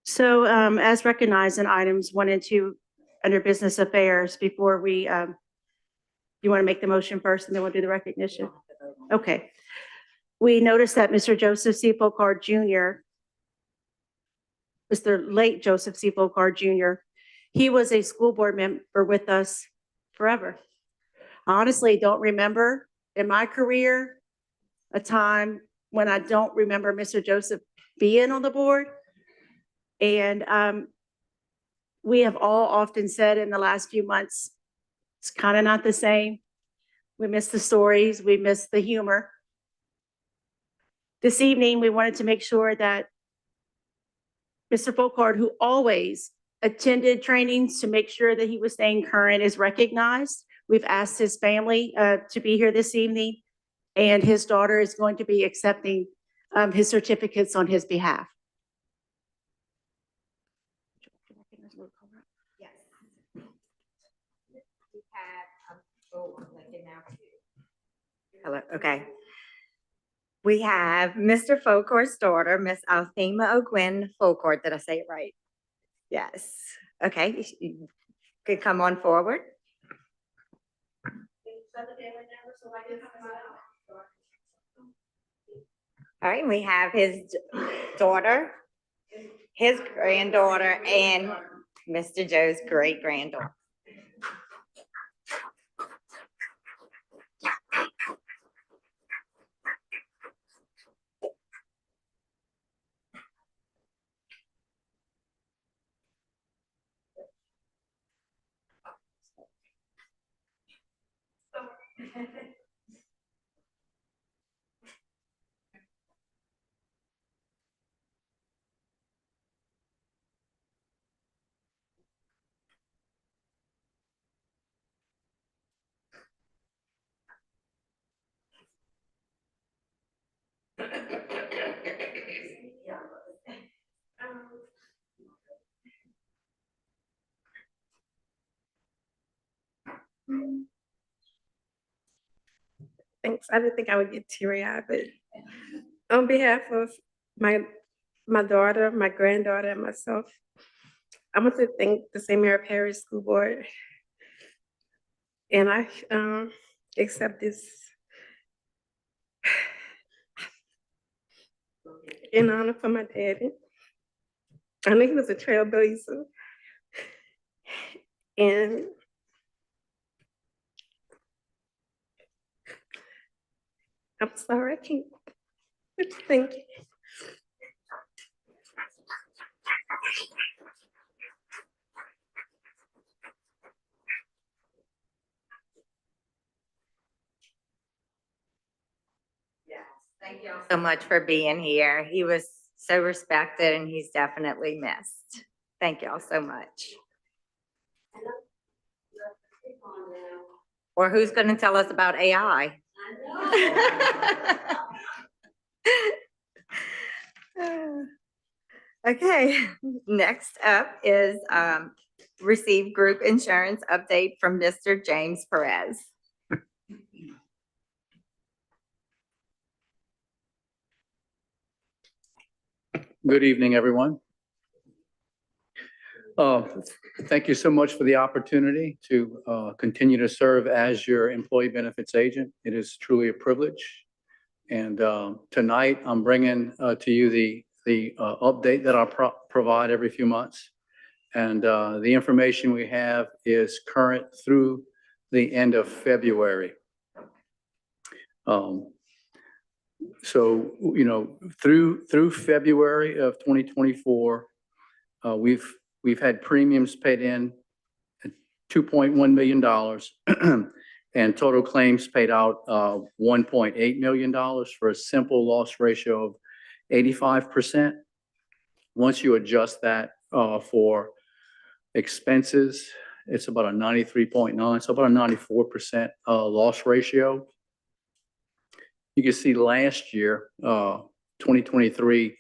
So as recognized in items 1 and 2 under business affairs, before we, you want to make the motion first and then we'll do the recognition? Okay. We noticed that Mr. Joseph C. Folkard Jr., Mr. late Joseph C. Folkard Jr., he was a school board member with us forever. I honestly don't remember in my career a time when I don't remember Mr. Joseph being on the board. And we have all often said in the last few months, it's kind of not the same. We miss the stories, we miss the humor. This evening, we wanted to make sure that Mr. Folkard, who always attended trainings to make sure that he was staying current, is recognized. We've asked his family to be here this evening, and his daughter is going to be accepting his certificates on his behalf. Yes. We have, I'm looking now. Hello, okay. We have Mr. Folkard's daughter, Miss Althema O'Gwen Folkard. Did I say it right? Yes. Okay, you could come on forward. All right, we have his daughter, his granddaughter, and Mr. Joe's great granddaughter. Thanks. I didn't think I would get teary-eyed, but on behalf of my daughter, my granddaughter, and myself, I want to thank the St. Mary Parish School Board. And I accept this in honor for my daddy. I know he was a trailblazer. And I'm sorry, I can't. Thank you. so much for being here. He was so respected and he's definitely missed. Thank y'all so much. Or who's going to tell us about AI? Okay, next up is receive group insurance update from Mr. James Perez. Good evening, everyone. Thank you so much for the opportunity to continue to serve as your employee benefits agent. It is truly a privilege. And tonight, I'm bringing to you the update that I provide every few months. And the information we have is current through the end of February. So, you know, through February of 2024, we've had premiums paid in at $2.1 million and total claims paid out $1.8 million for a simple loss ratio of 85%. Once you adjust that for expenses, it's about a 93.9, so about a 94% loss ratio. You can see last year, 2023,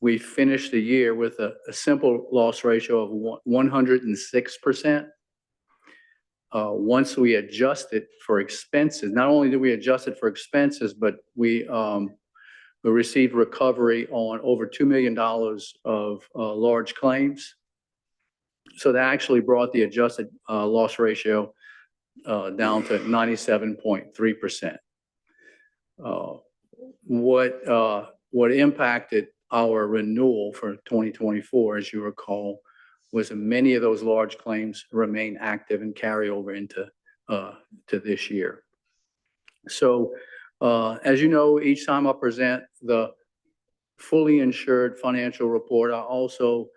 we finished the year with a simple loss ratio of 106%. Once we adjusted for expenses, not only did we adjust it for expenses, but we received recovery on over $2 million of large claims. So that actually brought the adjusted loss ratio down to 97.3%. What impacted our renewal for 2024, as you recall, was many of those large claims remain active and carry over into to this year. So, as you know, each time I present the fully insured financial report, I also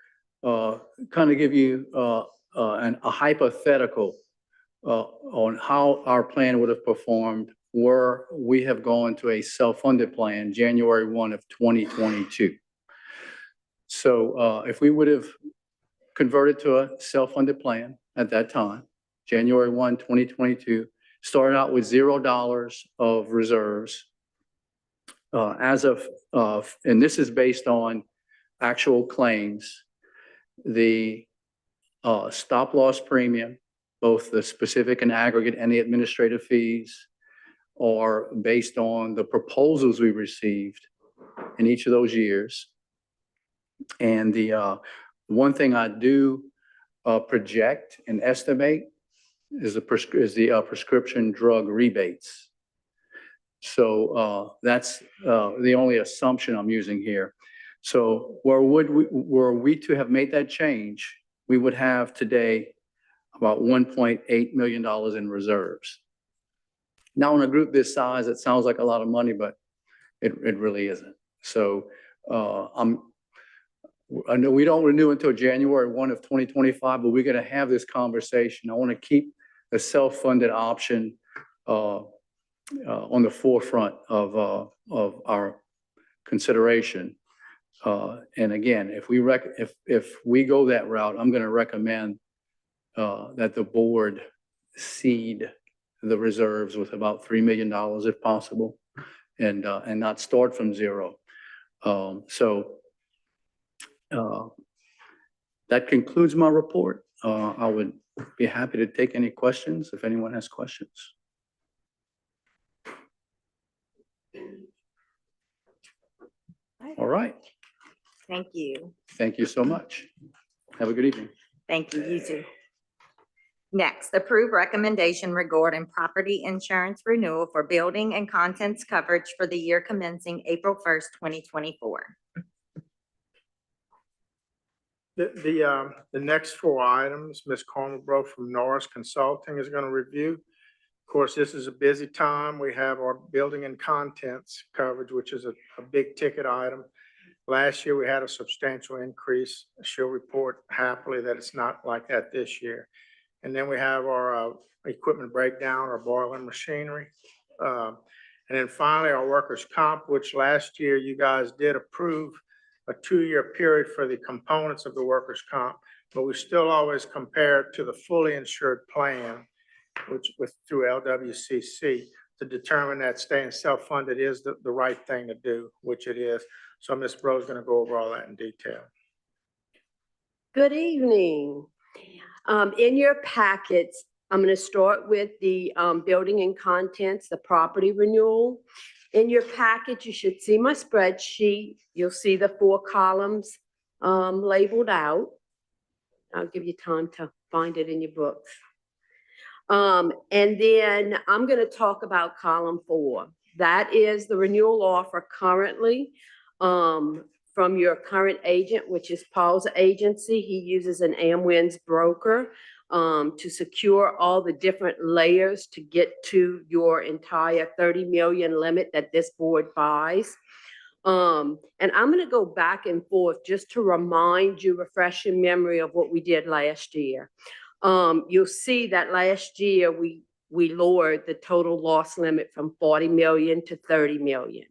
kind of give you a hypothetical on how our plan would have performed were we have gone to a self-funded plan January 1 of 2022. So if we would have converted to a self-funded plan at that time, January 1, 2022, started out with $0 of reserves. As of, and this is based on actual claims, the stop loss premium, both the specific and aggregate and the administrative fees, are based on the proposals we received in each of those years. And the one thing I do project and estimate is the prescription drug rebates. So that's the only assumption I'm using here. So were we to have made that change, we would have today about $1.8 million in reserves. Now, in a group this size, it sounds like a lot of money, but it really isn't. So I know we don't renew until January 1 of 2025, but we're going to have this conversation. I want to keep the self-funded option on the forefront of our consideration. And again, if we go that route, I'm going to recommend that the board seed the reserves with about $3 million if possible, and not start from zero. That concludes my report. I would be happy to take any questions if anyone has questions. All right. Thank you. Thank you so much. Have a good evening. Thank you. You too. Next, approve recommendation regarding property insurance renewal for building and contents coverage for the year commencing April 1st, 2024. The next four items, Ms. Cornbrough from Norris Consulting is going to review. Of course, this is a busy time. We have our building and contents coverage, which is a big ticket item. Last year, we had a substantial increase. She'll report happily that it's not like that this year. And then we have our equipment breakdown, our boiler machinery. And then finally, our workers' comp, which last year you guys did approve a 2-year period for the components of the workers' comp, but we still always compare it to the fully insured plan, which through LWCC, to determine that staying self-funded is the right thing to do, which it is. So Ms. Bro is going to go over all that in detail. Good evening. In your packets, I'm going to start with the building and contents, the property renewal. In your packet, you should see my spreadsheet. You'll see the 4 columns labeled out. I'll give you time to find it in your books. And then I'm going to talk about column 4. That is the renewal offer currently from your current agent, which is Paul's agency. He uses an Amwins broker to secure all the different layers to get to your entire 30 million limit that this board buys. And I'm going to go back and forth just to remind you, refresh your memory of what we did last year. You'll see that last year we lowered the total loss limit from 40 million to 30 million.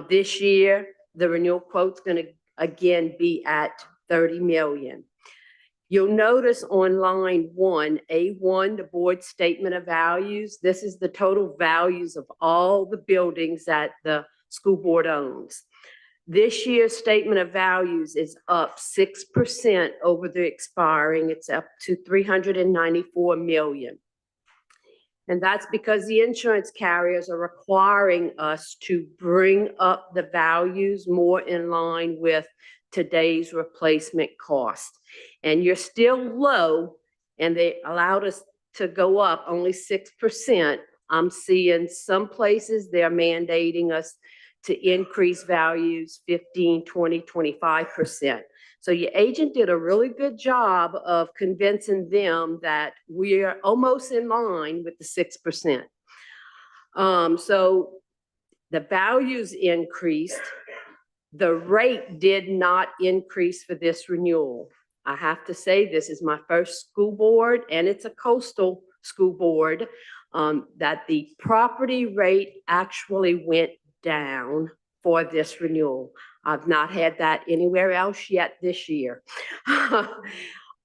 This year, the renewal quote's going to again be at 30 million. You'll notice on line 1, A1, the board statement of values. This is the total values of all the buildings that the school board owns. This year's statement of values is up 6% over the expiring. It's up to 394 million. And that's because the insurance carriers are requiring us to bring up the values more in line with today's replacement cost. And you're still low, and they allowed us to go up only 6%. I'm seeing some places they're mandating us to increase values 15, 20, 25%. So your agent did a really good job of convincing them that we're almost in line with the 6%. So the values increased. The rate did not increase for this renewal. I have to say, this is my first school board, and it's a coastal school board, that the property rate actually went down for this renewal. I've not had that anywhere else yet this year.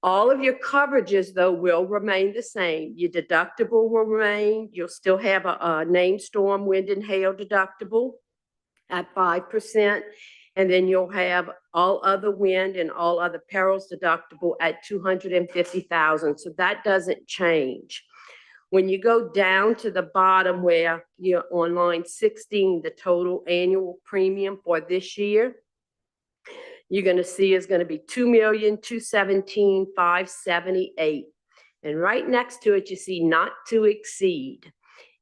All of your coverages, though, will remain the same. Your deductible will remain. You'll still have a named storm, wind and hail deductible at 5%. And then you'll have all other wind and all other perils deductible at 250,000. So that doesn't change. When you go down to the bottom where you're on line 16, the total annual premium for this year, you're going to see is going to be $2,217,578. And right next to it, you see not to exceed.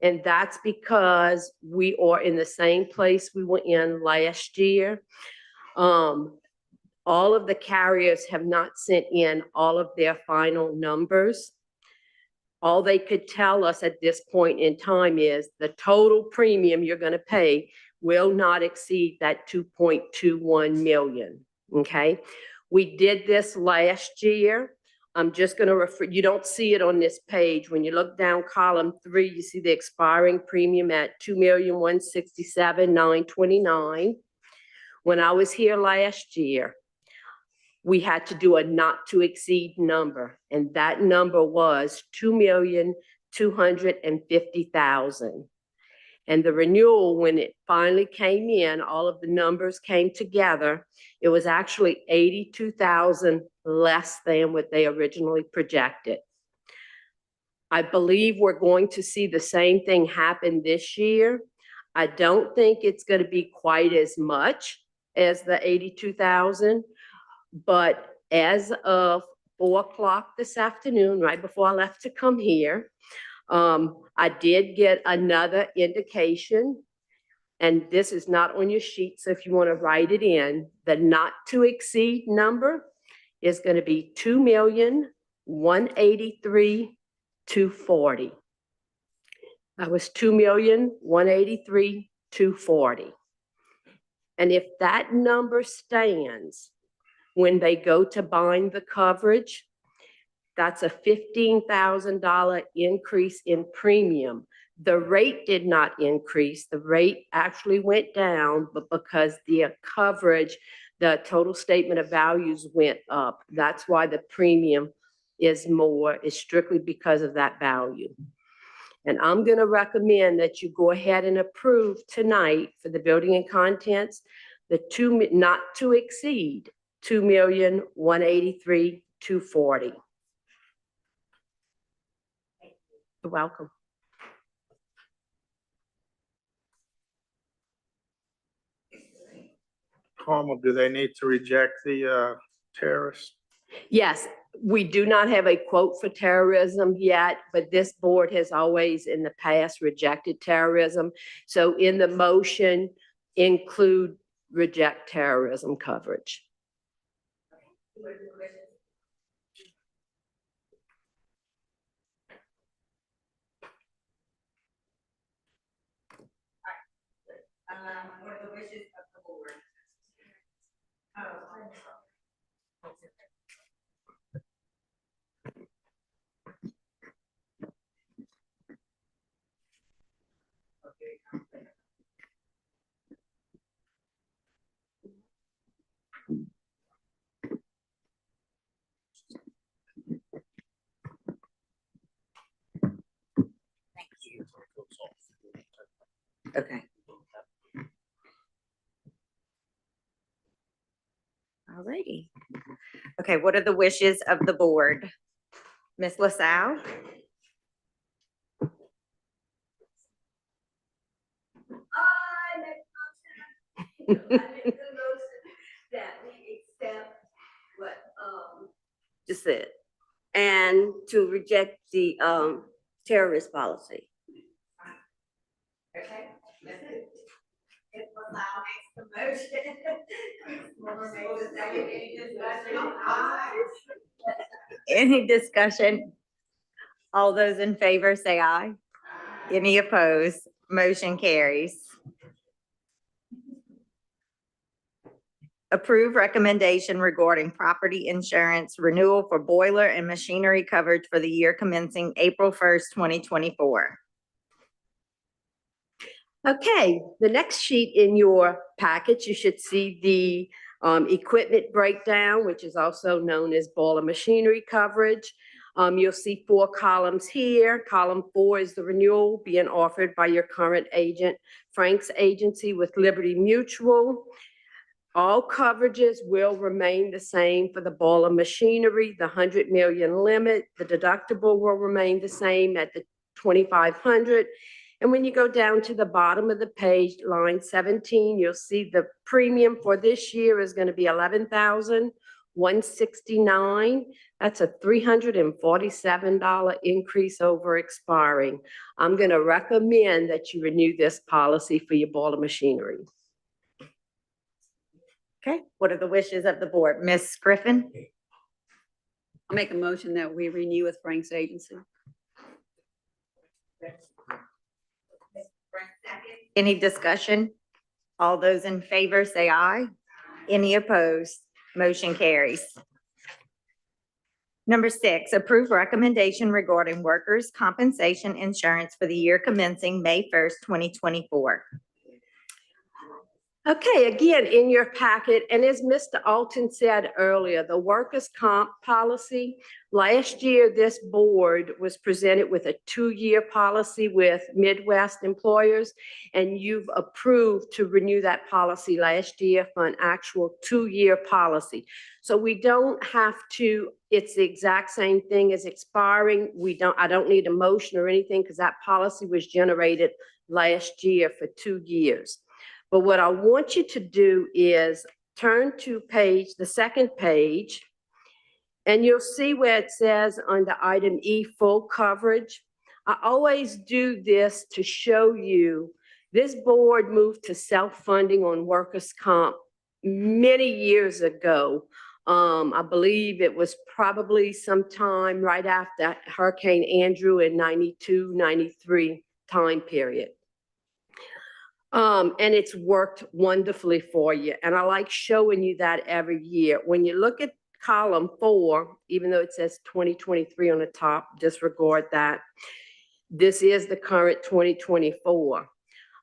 And that's because we are in the same place we were in last year. All of the carriers have not sent in all of their final numbers. All they could tell us at this point in time is the total premium you're going to pay will not exceed that 2.21 million. Okay. We did this last year. I'm just going to refer, you don't see it on this page. When you look down column 3, you see the expiring premium at 2,167,929. When I was here last year, we had to do a not to exceed number, and that number was 2,250,000. And the renewal, when it finally came in, all of the numbers came together, it was actually 82,000 less than what they originally projected. I believe we're going to see the same thing happen this year. I don't think it's going to be quite as much as the 82,000, but as of 4 o'clock this afternoon, right before I left to come here, I did get another indication, and this is not on your sheet, so if you want to write it in, the not to exceed number is going to be 2,183,240. That was 2,183,240. And if that number stands when they go to bind the coverage, that's a $15,000 increase in premium. The rate did not increase. The rate actually went down, but because the coverage, the total statement of values went up. That's why the premium is more, is strictly because of that value. And I'm going to recommend that you go ahead and approve tonight for the building and contents, the not to exceed $2,183,240. You're welcome. Carmel, do they need to reject the terrorist? Yes, we do not have a quote for terrorism yet, but this board has always in the past rejected terrorism. So in the motion, include reject terrorism coverage. What are the wishes of the board? Thank you. Okay. All righty. Okay, what are the wishes of the board? Ms. LaSalle? That we accept what, just said, and to reject the, terrorist policy. Okay. Ms. LaSalle makes the motion. Any discussion? All those in favor say aye. Any opposed? Motion carries. Approve recommendation regarding property insurance renewal for boiler and machinery coverage for the year commencing April 1st, 2024. Okay, the next sheet in your package, you should see the equipment breakdown, which is also known as boiler machinery coverage. You'll see 4 columns here. Column 4 is the renewal being offered by your current agent, Frank's agency with Liberty Mutual. All coverages will remain the same for the boiler machinery, the 100 million limit. The deductible will remain the same at the 2,500. And when you go down to the bottom of the page, line 17, you'll see the premium for this year is going to be $11,169. That's a $347 increase over expiring. I'm going to recommend that you renew this policy for your boiler machinery. Okay, what are the wishes of the board? Ms. Griffin? I'll make a motion that we renew with Frank's agency. Any discussion? All those in favor say aye. Any opposed? Motion carries. Number 6, approve recommendation regarding workers' compensation insurance for the year commencing May 1st, 2024. Okay, again, in your packet, and as Mr. Alton said earlier, the workers' comp policy, last year, this board was presented with a 2-year policy with Midwest employers, and you've approved to renew that policy last year for an actual 2-year policy. So we don't have to, it's the exact same thing as expiring. I don't need a motion or anything because that policy was generated last year for 2 years. But what I want you to do is turn to the second page, and you'll see where it says under item E, full coverage. I always do this to show you this board moved to self-funding on workers' comp many years ago. I believe it was probably sometime right after Hurricane Andrew in 92, 93 time period. And it's worked wonderfully for you. And I like showing you that every year. When you look at column 4, even though it says 2023 on the top, disregard that. This is the current 2024.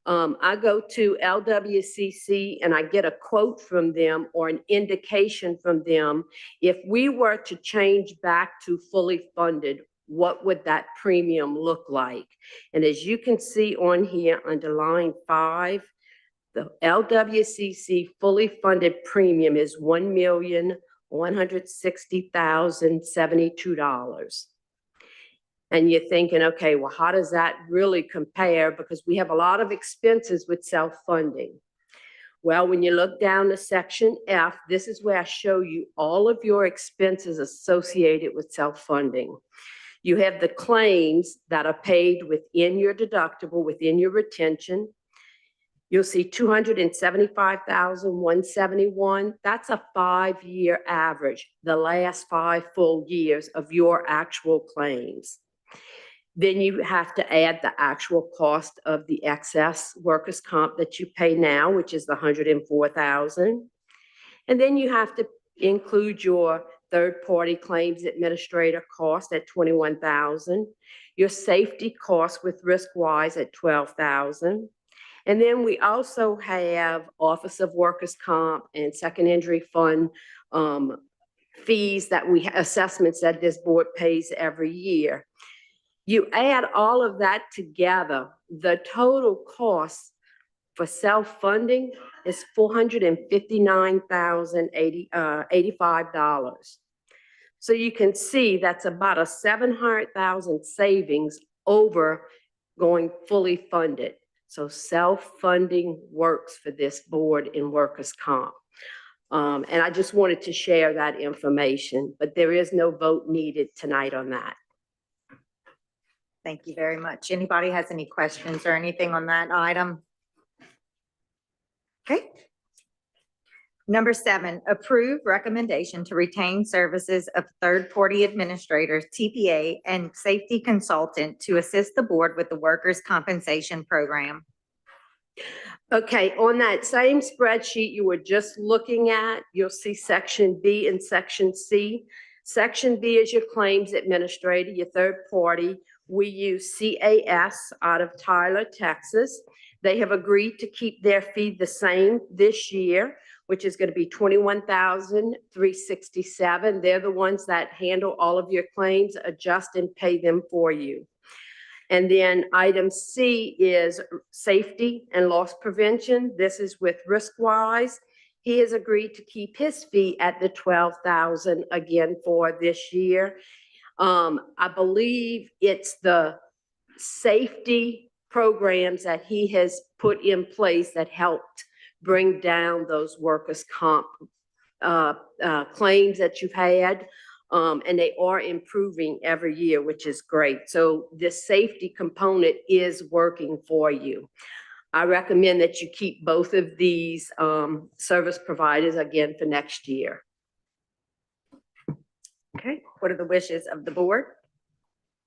I go to LWCC and I get a quote from them or an indication from them. If we were to change back to fully funded, what would that premium look like? And as you can see on here under line 5, the LWCC fully funded premium is $1,160,072. And you're thinking, okay, well, how does that really compare? Because we have a lot of expenses with self-funding. Well, when you look down to section F, this is where I show you all of your expenses associated with self-funding. You have the claims that are paid within your deductible, within your retention. You'll see 275,171. That's a 5-year average, the last 5 full years of your actual claims. Then you have to add the actual cost of the excess workers' comp that you pay now, which is the $104,000. And then you have to include your third-party claims administrator cost at $21,000, your safety cost with RiskWise at $12,000. And then we also have Office of Workers' Comp and Second Injury Fund fees that assessments that this board pays every year. You add all of that together, the total cost for self-funding is $459,085. So you can see that's about a $700,000 savings over going fully funded. So self-funding works for this board in workers' comp. And I just wanted to share that information, but there is no vote needed tonight on that. Thank you very much. Anybody has any questions or anything on that item? Okay. Number 7, approve recommendation to retain services of third-party administrators, TPA, and safety consultant to assist the board with the workers' compensation program. Okay, on that same spreadsheet you were just looking at, you'll see section B and section C. Section B is your claims administrator, your third party. We use CAS out of Tyler, Texas. They have agreed to keep their fee the same this year, which is going to be $21,367. They're the ones that handle all of your claims, adjust and pay them for you. And then item C is safety and loss prevention. This is with RiskWise. He has agreed to keep his fee at the $12,000 again for this year. I believe it's the safety programs that he has put in place that helped bring down those workers' comp claims that you've had. And they are improving every year, which is great. So this safety component is working for you. I recommend that you keep both of these service providers again for next year. Okay, what are the wishes of the board?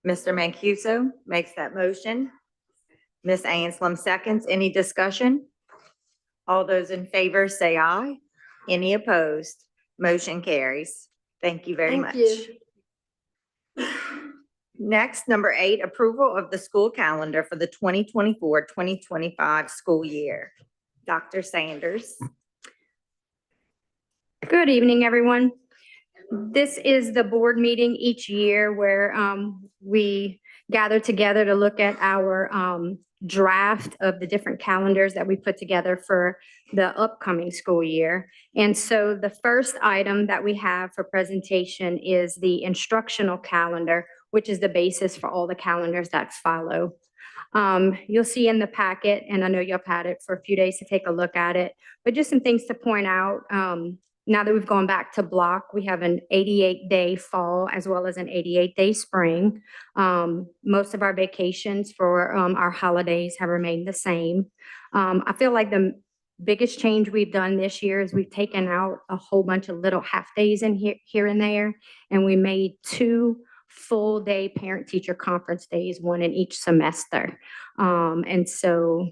Mr. Mancuso makes that motion. Ms. Anselm seconds. Any discussion? All those in favor say aye. Any opposed? Motion carries. Thank you very much. Thank you. Next, number 8, approval of the school calendar for the 2024-2025 school year. Dr. Sanders. Good evening, everyone. This is the board meeting each year where we gather together to look at our draft of the different calendars that we put together for the upcoming school year. And so the first item that we have for presentation is the instructional calendar, which is the basis for all the calendars that follow. You'll see in the packet, and I know you've had it for a few days to take a look at it, but just some things to point out. Now that we've gone back to block, we have an 88-day fall as well as an 88-day spring. Most of our vacations for our holidays have remained the same. I feel like the biggest change we've done this year is we've taken out a whole bunch of little half days in here and there, and we made 2 full-day parent-teacher conference days, one in each semester. And so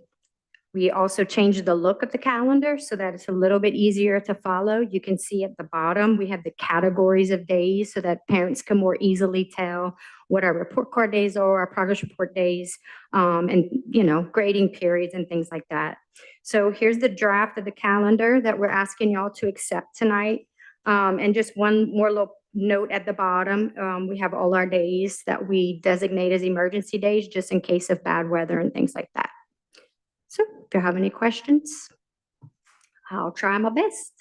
We also changed the look of the calendar so that it's a little bit easier to follow. You can see at the bottom, we have the categories of days so that parents can more easily tell what our report card days are, our progress report days, and, you know, grading periods and things like that. So here's the draft of the calendar that we're asking y'all to accept tonight. And just one more little note at the bottom, we have all our days that we designate as emergency days, just in case of bad weather and things like that. So if you have any questions, I'll try my best.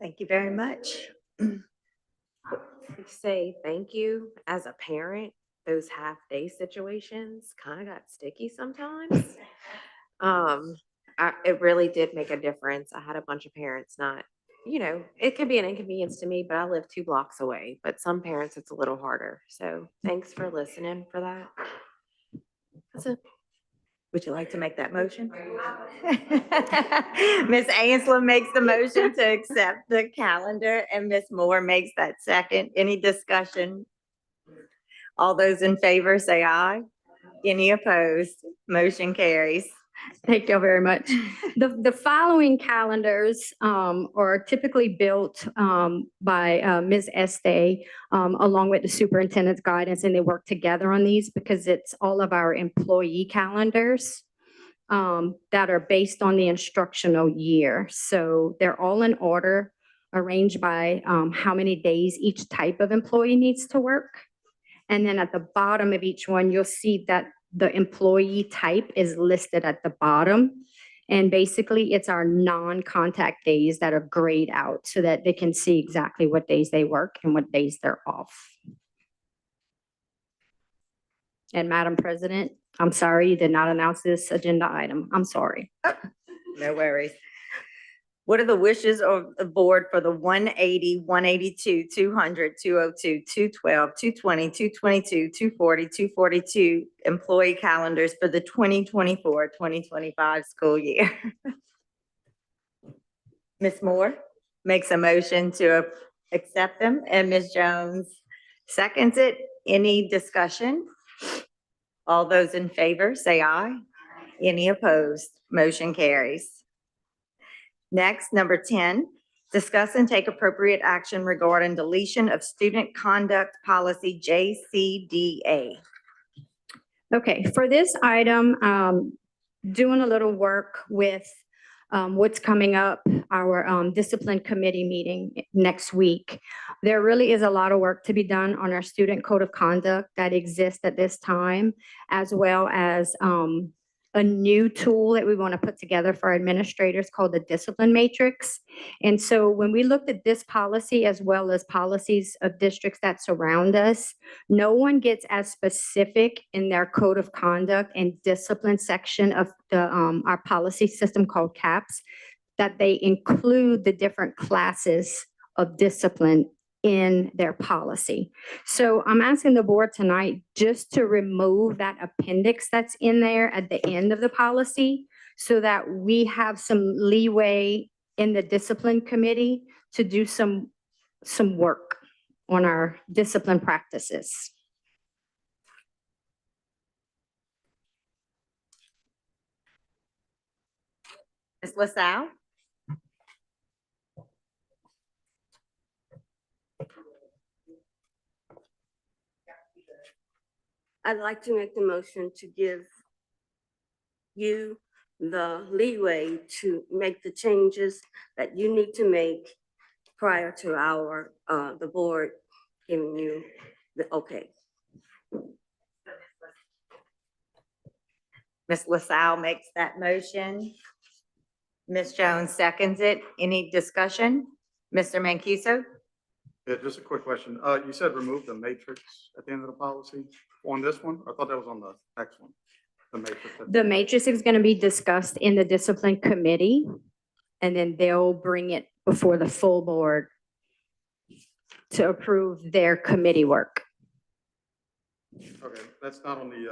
Thank you very much. Say thank you as a parent. Those half-day situations kind of got sticky sometimes. It really did make a difference. I had a bunch of parents not, you know, it could be an inconvenience to me, but I live 2 blocks away. But some parents, it's a little harder. So thanks for listening for that. That's it. Would you like to make that motion? Ms. Anselm makes the motion to accept the calendar and Ms. Moore makes that second. Any discussion? All those in favor say aye. Any opposed? Motion carries. Thank you very much. The following calendars are typically built by Ms. Este along with the superintendent's guidance, and they work together on these because it's all of our employee calendars that are based on the instructional year. So they're all in order, arranged by how many days each type of employee needs to work. And then at the bottom of each one, you'll see that the employee type is listed at the bottom. And basically, it's our non-contact days that are grayed out so that they can see exactly what days they work and what days they're off. And Madam President, I'm sorry you did not announce this agenda item. I'm sorry. No worries. What are the wishes of the board for the 180, 182, 200, 202, 212, 220, 222, 240, 242 employee calendars for the 2024-2025 school year? Ms. Moore makes a motion to accept them, and Ms. Jones seconds it. Any discussion? All those in favor say aye. Any opposed? Motion carries. Next, number 10, discuss and take appropriate action regarding deletion of student conduct policy JCDA. Okay, for this item, doing a little work with what's coming up, our discipline committee meeting next week. There really is a lot of work to be done on our student code of conduct that exists at this time, as well as a new tool that we want to put together for our administrators called the discipline matrix. And so when we looked at this policy as well as policies of districts that surround us, no one gets as specific in their code of conduct and discipline section of the our policy system called CAPS, that they include the different classes of discipline in their policy. So I'm asking the board tonight just to remove that appendix that's in there at the end of the policy so that we have some leeway in the discipline committee to do some work on our discipline practices. Ms. LaSalle? I'd like to make the motion to give you the leeway to make the changes that you need to make prior to our, the board giving you the okay. Ms. LaSalle makes that motion. Ms. Jones seconds it. Any discussion? Mr. Mancuso? Yeah, just a quick question. You said remove the matrix at the end of the policy on this one? I thought that was on the next one, the matrix. The matrix is going to be discussed in the discipline committee, and then they'll bring it before the full board to approve their committee work. Okay, that's not on the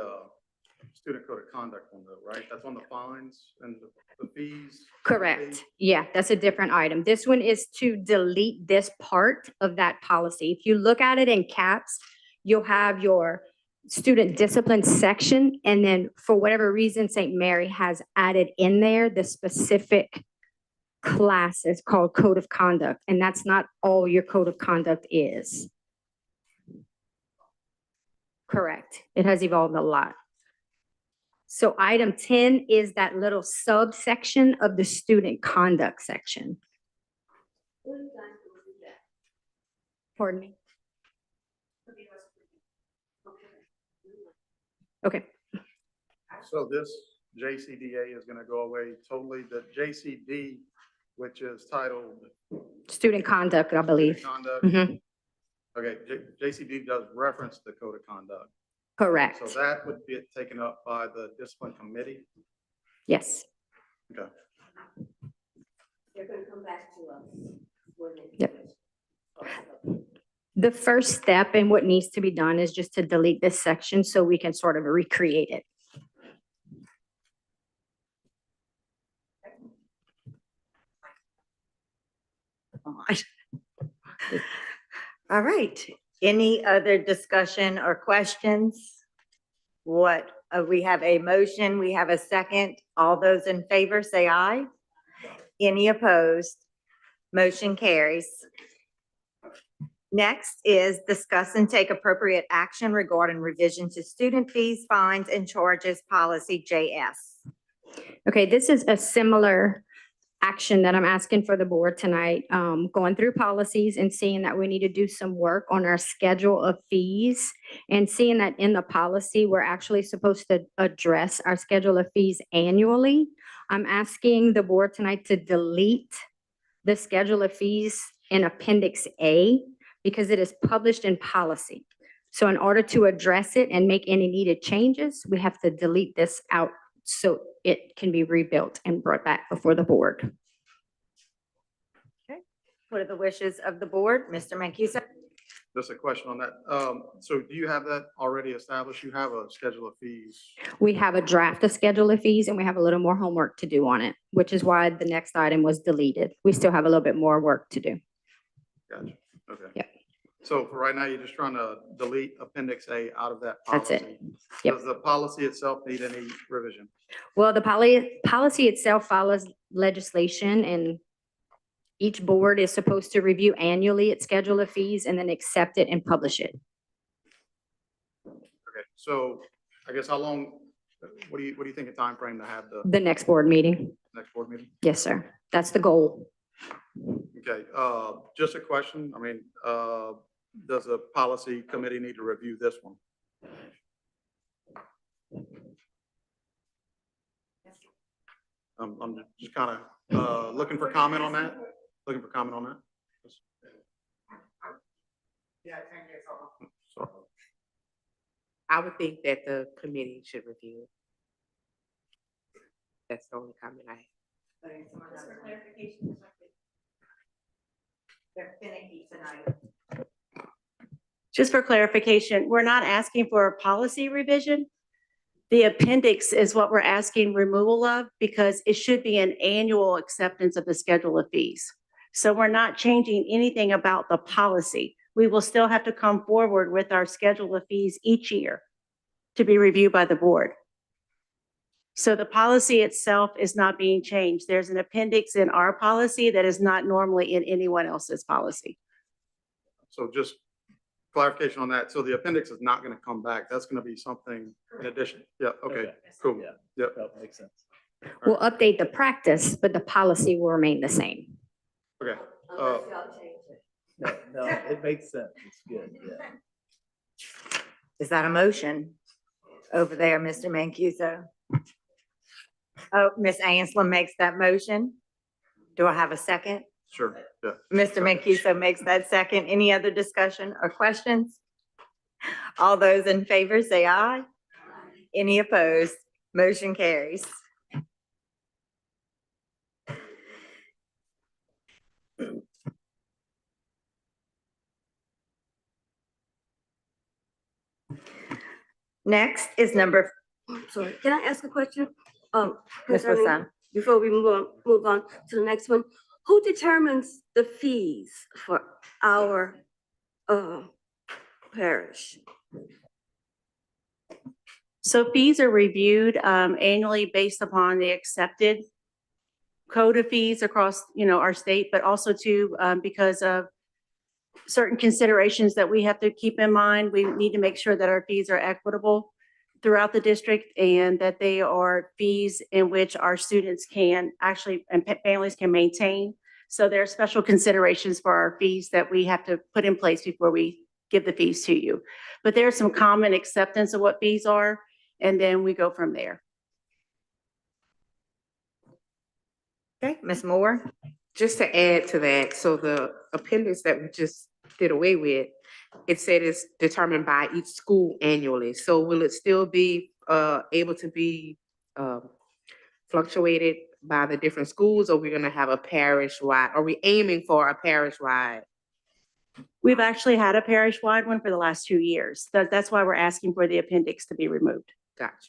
student code of conduct one though, right? That's on the fines and the fees? Correct. Yeah, that's a different item. This one is to delete this part of that policy. If you look at it in caps, you'll have your student discipline section. And then for whatever reason, St. Mary has added in there the specific class is called Code of Conduct, and that's not all your Code of Conduct is. Correct. It has evolved a lot. So item 10 is that little subsection of the student conduct section. Pardon me? Okay. So this JCDA is gonna go away totally. The JCD, which is titled Student conduct, I believe. Conduct. Mhm. Okay, JCD does reference the code of conduct. Correct. So that would be taken up by the discipline committee? Yes. Okay. They're gonna come back to us. when they- Yep. The first step and what needs to be done is just to delete this section so we can sort of recreate it. All right, any other discussion or questions? We have a motion, we have a second. All those in favor, say aye. Any opposed? Motion carries. Next is discuss and take appropriate action regarding revision to student fees, fines, and charges policy JS. Okay, this is a similar action that I'm asking for the board tonight, going through policies and seeing that we need to do some work on our schedule of fees and seeing that in the policy, we're actually supposed to address our schedule of fees annually. I'm asking the board tonight to delete the schedule of fees in Appendix A because it is published in policy. So in order to address it and make any needed changes, we have to delete this out so it can be rebuilt and brought back before the board. Okay, what are the wishes of the board? Mr. Mancuso? Just a question on that. So do you have that already established? You have a schedule of fees? We have a draft of schedule of fees and we have a little more homework to do on it, which is why the next item was deleted. We still have a little bit more work to do. Gotcha. Okay. Yep. So for right now, you're just trying to delete Appendix A out of that That's policy? it. Yep. Does the policy itself need any revision? Well, the policy itself follows legislation and each board is supposed to review annually its schedule of fees and then accept it and publish it. Okay, so I guess how long, what do you think a time frame to have The next board meeting. next board meeting? Yes, sir. That's the goal. Okay, just a question. I mean, does the policy committee need to review this one? I'm just kind of, looking for comment on that, looking for comment on that. Sorry. I would think that the committee should review it. That's the only comment I have. They're finicky tonight. Just for clarification, we're not asking for a policy revision. The appendix is what we're asking removal of because it should be an annual acceptance of the schedule of fees. So we're not changing anything about the policy. We will still have to come forward with our schedule of fees each year to be reviewed by the board. So the policy itself is not being changed. There's an appendix in our policy that is not normally in anyone else's policy. So just clarification on that. So the appendix is not going to come back. That's going to be something in addition. Yeah, okay, cool. Yeah. That makes sense. We'll update the practice, but the policy will remain the same. Okay. Unless y'all change it. No, it makes sense. It's good, yeah. Is that a motion over there, Mr. Mancuso? Oh, Ms. Ansel makes that motion. Do I have a second? Sure, yeah. Mr. Mancuso makes that second. Any other discussion or questions? All those in favor say aye. Any opposed? Motion carries. Next is number, Sorry, can I ask a question? Ms. Concerning- Wasan. Before we move on to the next one, who determines the fees for our parish? So fees are reviewed annually based upon the accepted code of fees across, our state, but also too, because of certain considerations that we have to keep in mind. We need to make sure that our fees are equitable throughout the district and that they are fees in which our students can actually, and families can maintain. So there are special considerations for our fees that we have to put in place before we give the fees to you. But there's some common acceptance of what fees are, and then we go from there. Okay, Ms. Moore? Just to add to that, so the appendix that we just did away with, it said it's determined by each school annually. So will it still be able to be fluctuated by the different schools, or we're gonna have a parish-wide? Are we aiming for a parish-wide? We've actually had a parish-wide one for the last 2 years. That's why we're asking for the appendix to be removed. Gotcha.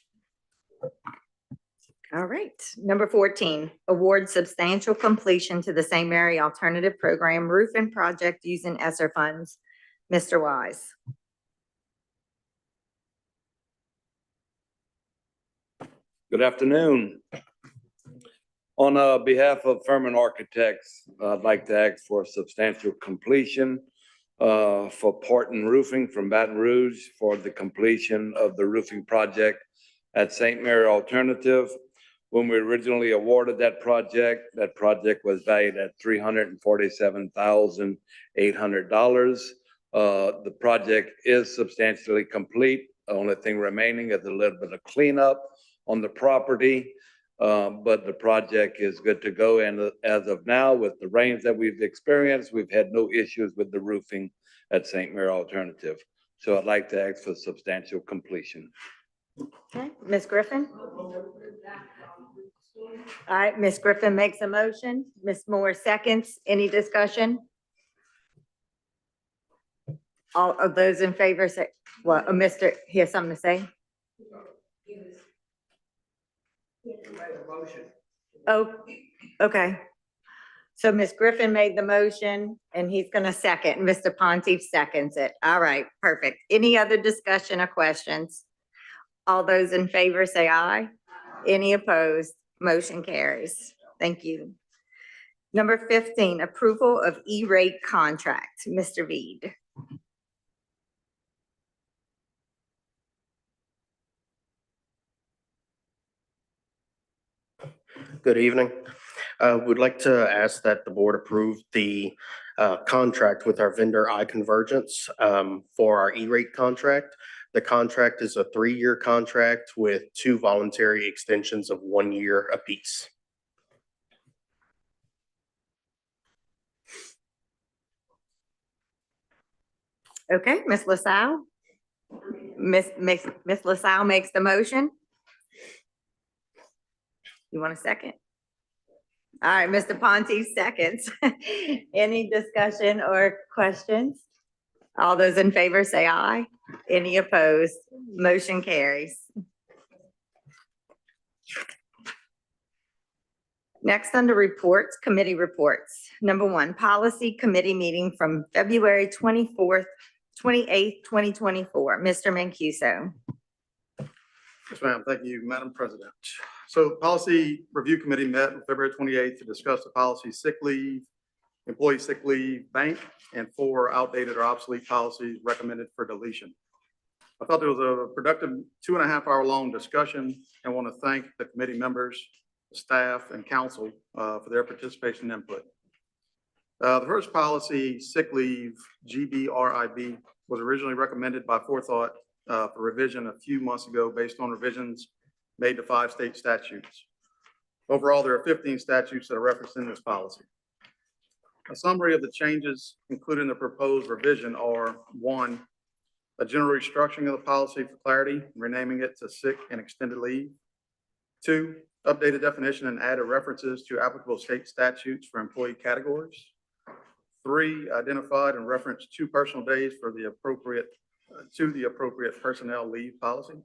All right. Number 14, award substantial completion to the St. Mary Alternative Program roofing project using ESSER funds. Mr. Wise. Good afternoon. On behalf of Furman Architects, I'd like to ask for substantial completion for Porton Roofing from Baton Rouge for the completion of the roofing project at St. Mary Alternative. When we originally awarded that project was valued at $347,800. The project is substantially complete. The only thing remaining is a little bit of cleanup on the property, but the project is good to go. And as of now, with the rains that we've experienced, we've had no issues with the roofing at St. Mary Alternative. So I'd like to ask for substantial completion. Okay, Ms. Griffin? All right, Ms. Griffin makes a motion. Ms. Moore seconds. Any discussion? All of those in favor say, well, Mr. He has something to say? Oh, okay. So Ms. Griffin made the motion and he's gonna second. Mr. Ponteef seconds it. All right, perfect. Any other discussion or questions? All those in favor say aye. Any opposed? Motion carries. Thank you. Number 15, approval of E-rate contract. Mr. Veed. Good evening. Would like to ask that the board approve the contract with our vendor iConvergence for our E-rate contract. The contract is a 3-year contract with 2 voluntary extensions of 1 year apiece. Okay, Ms. LaSalle? Ms. LaSalle makes the motion. You want a second? All right, Mr. Ponteef seconds. Any discussion or questions? All those in favor say aye. Any opposed? Motion carries. Next, under reports, committee reports. Number 1, policy committee meeting from February 28th, 2024. Mr. Mancuso. Yes, ma'am. Thank you, Madam President. So the Policy Review Committee met on February 28th to discuss the policy sick leave, employee sick leave, bank, and 4 outdated or obsolete policies recommended for deletion. I thought there was a productive 2.5-hour long discussion and want to thank the committee members, staff, and council for their participation and input. The first policy, sick leave, GBRIB, was originally recommended by Forethought for revision a few months ago based on revisions made to 5 state statutes. Overall, there are 15 statutes that are referenced in this policy. A summary of the changes included in the proposed revision are: 1, a general restructuring of the policy for clarity, renaming it to sick and extended leave. 2, updated definition and added references to applicable state statutes for employee categories. 3, identified and referenced 2 personal days for the appropriate personal leave policy.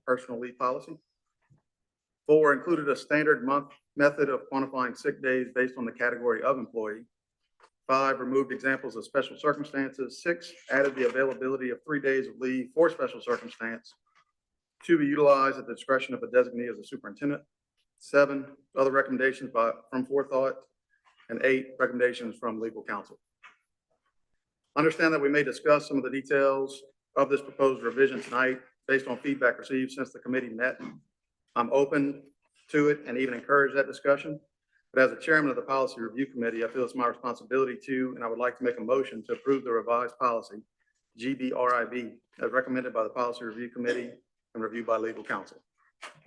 4, included a standard method of quantifying sick days based on the category of employee. 5, removed examples of special circumstances. 6, added the availability of 3 days of leave for special circumstance. to be utilized at the discretion of a designee as a superintendent. 7, other recommendations from Forethought. And 8, recommendations from legal counsel. Understand that we may discuss some of the details of this proposed revision tonight based on feedback received since the committee met. I'm open to it and even encourage that discussion. But as the chairman of the Policy Review Committee, I feel it's my responsibility to, and I would like to make a motion to approve the revised policy, GBRIB, as recommended by the Policy Review Committee and reviewed by legal counsel.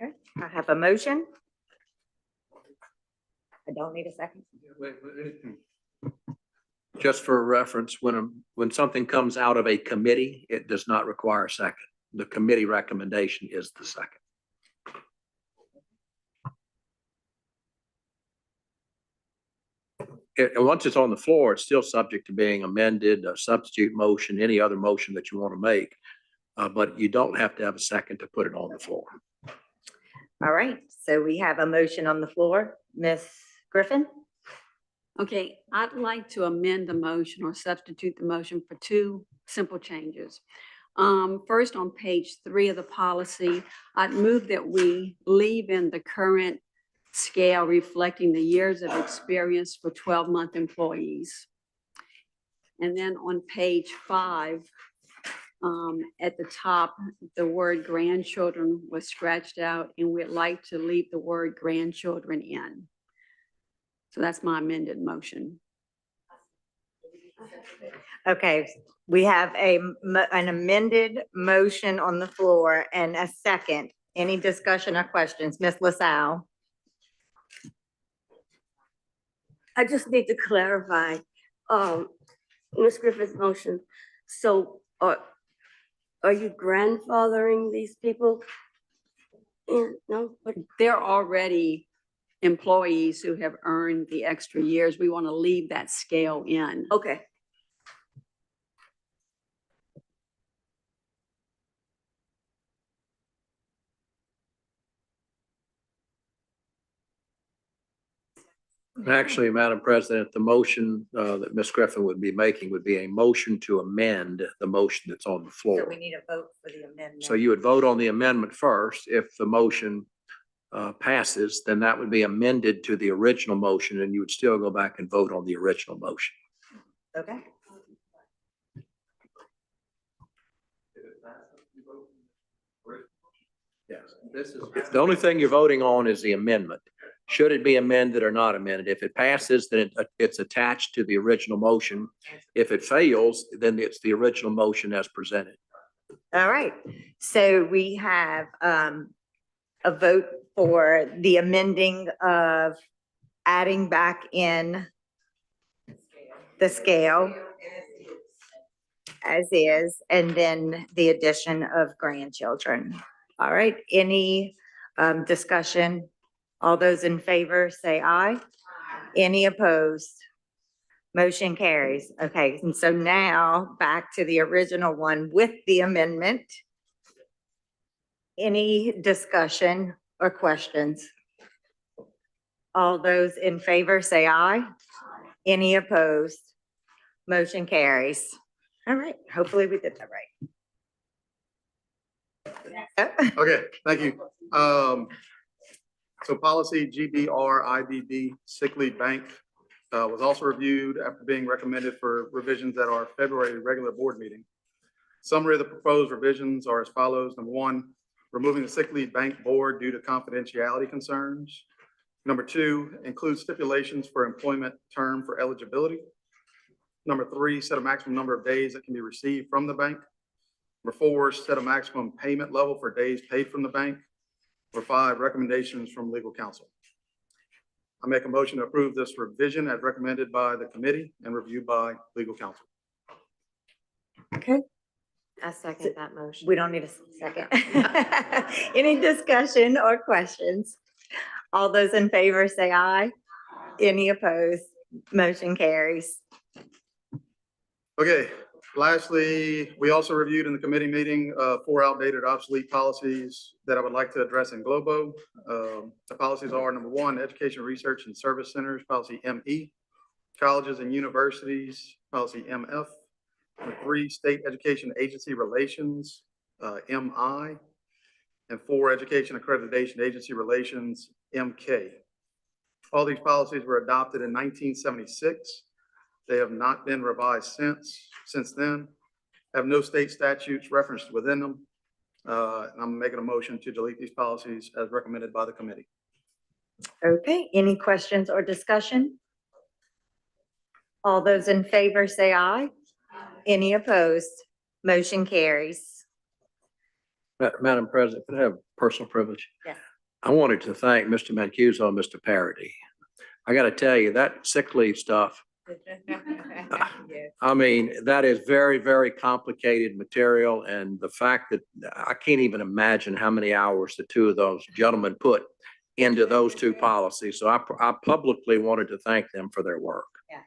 Okay, I have a motion. I don't need a second. Just for reference, when something comes out of a committee, it does not require a second. The committee recommendation is the second. And once it's on the floor, it's still subject to being amended, a substitute motion, any other motion that you want to make. But you don't have to have a second to put it on the floor. All right, so we have a motion on the floor. Ms. Griffin? Okay, I'd like to amend the motion or substitute the motion for 2 simple changes. First, on page 3 of the policy, I'd move that we leave in the current scale reflecting the years of experience for 12-month employees. And then on page 5, at the top, the word grandchildren was scratched out, and we'd like to leave the word grandchildren in. So that's my amended motion. Okay, we have an amended motion on the floor and a second. Any discussion or questions? Ms. LaSalle? I just need to clarify, Ms. Griffith's motion. So are you grandfathering these people? No, but They're already employees who have earned the extra years. We want to leave that scale in. okay. Actually, Madam President, the motion that Ms. Griffin would be making would be a motion to amend the motion that's on the So floor. we need a vote for the amendment. So you would vote on the amendment first. If the motion passes, then that would be amended to the original motion, and you would still go back and vote on the original motion. Okay. Yes, the only thing you're voting on is the amendment. Should it be amended or not amended? If it passes, then it's attached to the original motion. If it fails, then it's the original motion as presented. All right, so we have a vote for the amending of adding back in the scale as is, and then the addition of grandchildren. All right, any discussion? All those in favor say aye. Any opposed? Motion carries. Okay, and so now back to the original one with the amendment. Any discussion or questions? All those in favor say aye. Any opposed? Motion carries. All right, hopefully we did that right. Okay, thank you. So policy GBRIBB, sick leave bank, was also reviewed after being recommended for revisions at our February regular board meeting. Summary of the proposed revisions are as follows. Number 1, removing the sick leave bank board due to confidentiality concerns. Number 2, include stipulations for employment term for eligibility. Number 3, set a maximum number of days that can be received from the bank. Number 4, set a maximum payment level for days paid from the bank. Number 5, recommendations from legal counsel. I make a motion to approve this revision as recommended by the committee and reviewed by legal counsel. Okay. I second that motion. We don't need a second. Any discussion or questions? All those in favor say aye. Any opposed? Motion carries. Okay, lastly, we also reviewed in the committee meeting 4 outdated obsolete policies that I would like to address in Globo. The policies are number 1, education, research and service centers, policy ME, colleges and universities, policy MF. Number 3, state education agency relations, MI. and 4, Education Accreditation Agency Relations, MK. All these policies were adopted in 1976. They have not been revised since then, have no state statutes referenced within them. And I'm making a motion to delete these policies as recommended by the committee. Okay, any questions or discussion? All those in favor say aye. Any opposed? Motion carries. Madam President, can I have personal privilege? Yes. I wanted to thank Mr. Mancuso and Mr. Parity. I got to tell you, that sick leave stuff, I mean, that is very, very complicated material. And the fact that I can't even imagine how many hours the two of those gentlemen put into those two policies. So I publicly wanted to thank them for their work. Yes.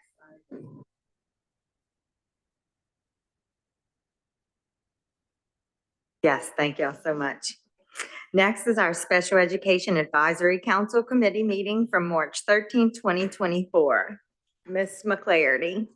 Yes, thank y'all so much. Next is our Special Education Advisory Council Committee meeting from March 13th, 2024. Ms. McClarty.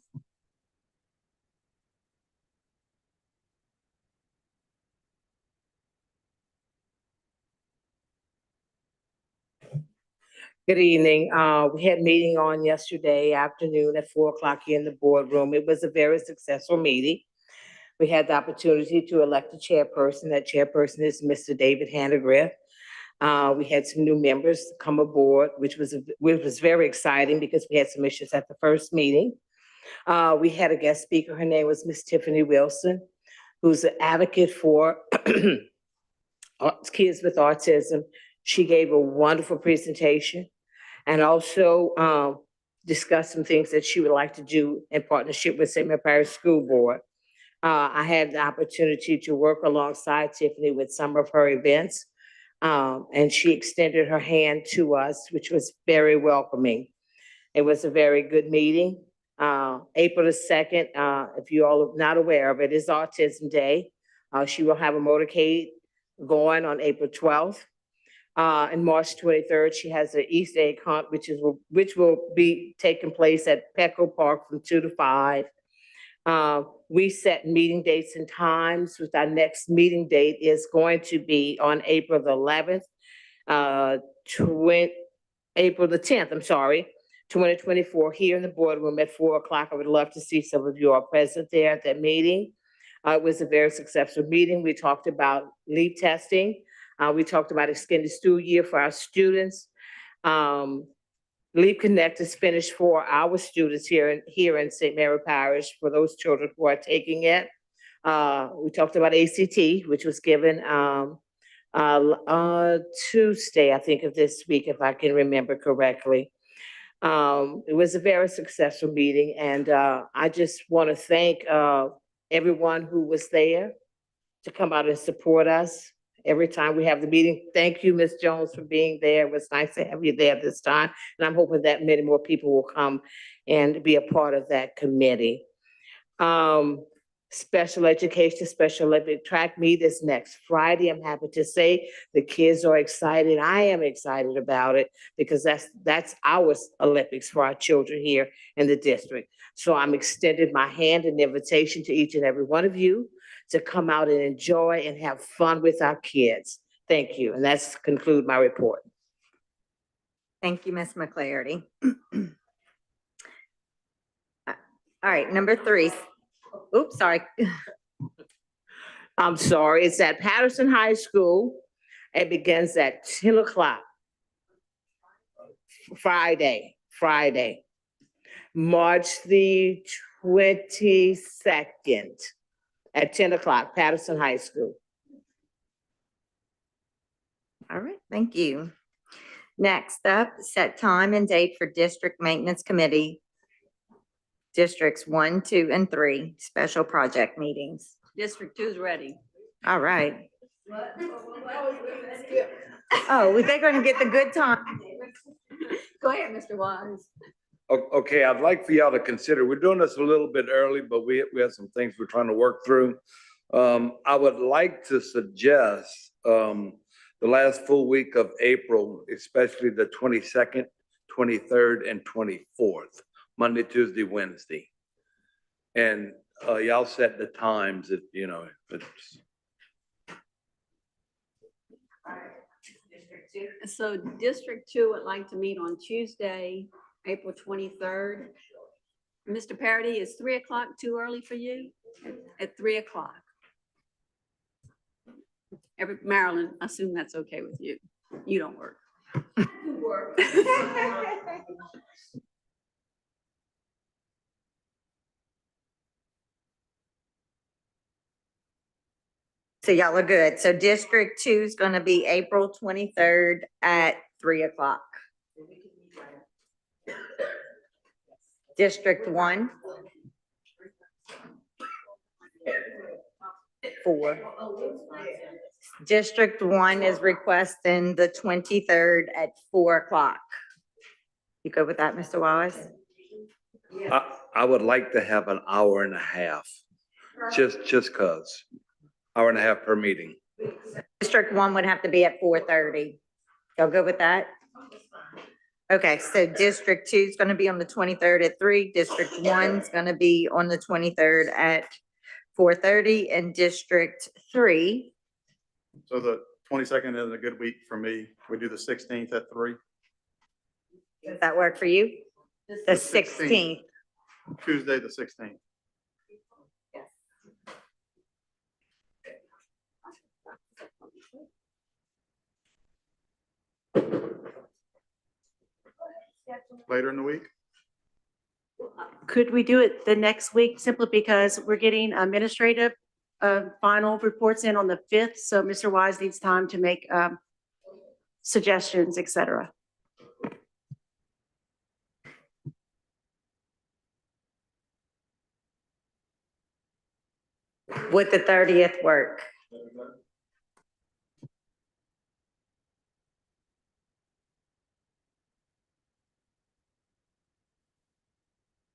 Good evening. We had a meeting on yesterday afternoon at 4 o'clock here in the boardroom. It was a very successful meeting. We had the opportunity to elect a chairperson. That chairperson is Mr. David Handegriff. We had some new members come aboard, which was very exciting because we had some issues at the first meeting. We had a guest speaker. Her name was Miss Tiffany Wilson, who's an advocate for kids with autism. She gave a wonderful presentation and also discussed some things that she would like to do in partnership with St. Mary Parish School Board. I had the opportunity to work alongside Tiffany with some of her events, and she extended her hand to us, which was very welcoming. It was a very good meeting. April the 2nd, if you all are not aware of it, is Autism Day. She will have a motorcade going on April 12th. And March 23rd, she has the East Egg Hunt, which will be taking place at Petco Park from 2 to 5. We set meeting dates and times. With our next meeting date is going to be on April the 11th, April the 10th, 2024, here in the boardroom at 4 o'clock. I would love to see some of you are present there at that meeting. It was a very successful meeting. We talked about lead testing. We talked about extended school year for our students. Leap Connect is finished for our students here in St. Mary Parish for those children who are taking it. We talked about ACT, which was given Tuesday, I think, of this week, if I can remember correctly. It was a very successful meeting, and I just want to thank everyone who was there to come out and support us every time we have the meeting. Thank you, Ms. Jones, for being there. It was nice to have you there this time. And I'm hoping that many more people will come and be a part of that committee. Special education, Special Olympic track meet is next Friday. I'm happy to say the kids are excited. I am excited about it because that's our Olympics for our children here in the district. So I'm extending my hand and invitation to each and every one of you to come out and enjoy and have fun with our kids. Thank you. And that's conclude my report. Thank you, Ms. McClarty. All right, number 3. Oops, sorry. I'm sorry. It's at Patterson High School. It begins at 10 o'clock. Friday, March the 22nd. At 10 o'clock, Patterson High School. All right, thank you. Next up, set time and date for District Maintenance Committee, Districts 1, 2, and 3, special project meetings. District 2 is ready. All right. Oh, they're going to get the good time. Go ahead, Mr. Wise. Okay, I'd like for y'all to consider, we're doing this a little bit early, but we have some things we're trying to work through. I would like to suggest the last full week of April, especially the 22nd, 23rd, and 24th, Monday, Tuesday, Wednesday. And y'all set the times if, you know, if it's. So District 2 would like to meet on Tuesday, April 23rd. Mr. Parity, is 3 o'clock too early for you? At 3 o'clock? Marilyn, I assume that's okay with you. You don't work. So y'all are good. So District 2 is gonna be April 23rd at 3 o'clock. District 1. 4. District 1 is requesting the 23rd at 4 o'clock. You go with that, Mr. Wallace? I would like to have an hour and a half, just cause. Hour and a half per meeting. District 1 would have to be at 4:30. Y'all good with that? Okay, so District 2 is gonna be on the 23rd at 3. District 1 is gonna be on the 23rd at 4:30, and District 3. So the 22nd is a good week for me. We do the 16th at 3. Does that work for you? The 16th. Tuesday, the 16th. Later in the week? Could we do it the next week simply because we're getting administrative final reports in on the 5th? So Mr. Wise needs time to make suggestions, et cetera. Would the 30th work?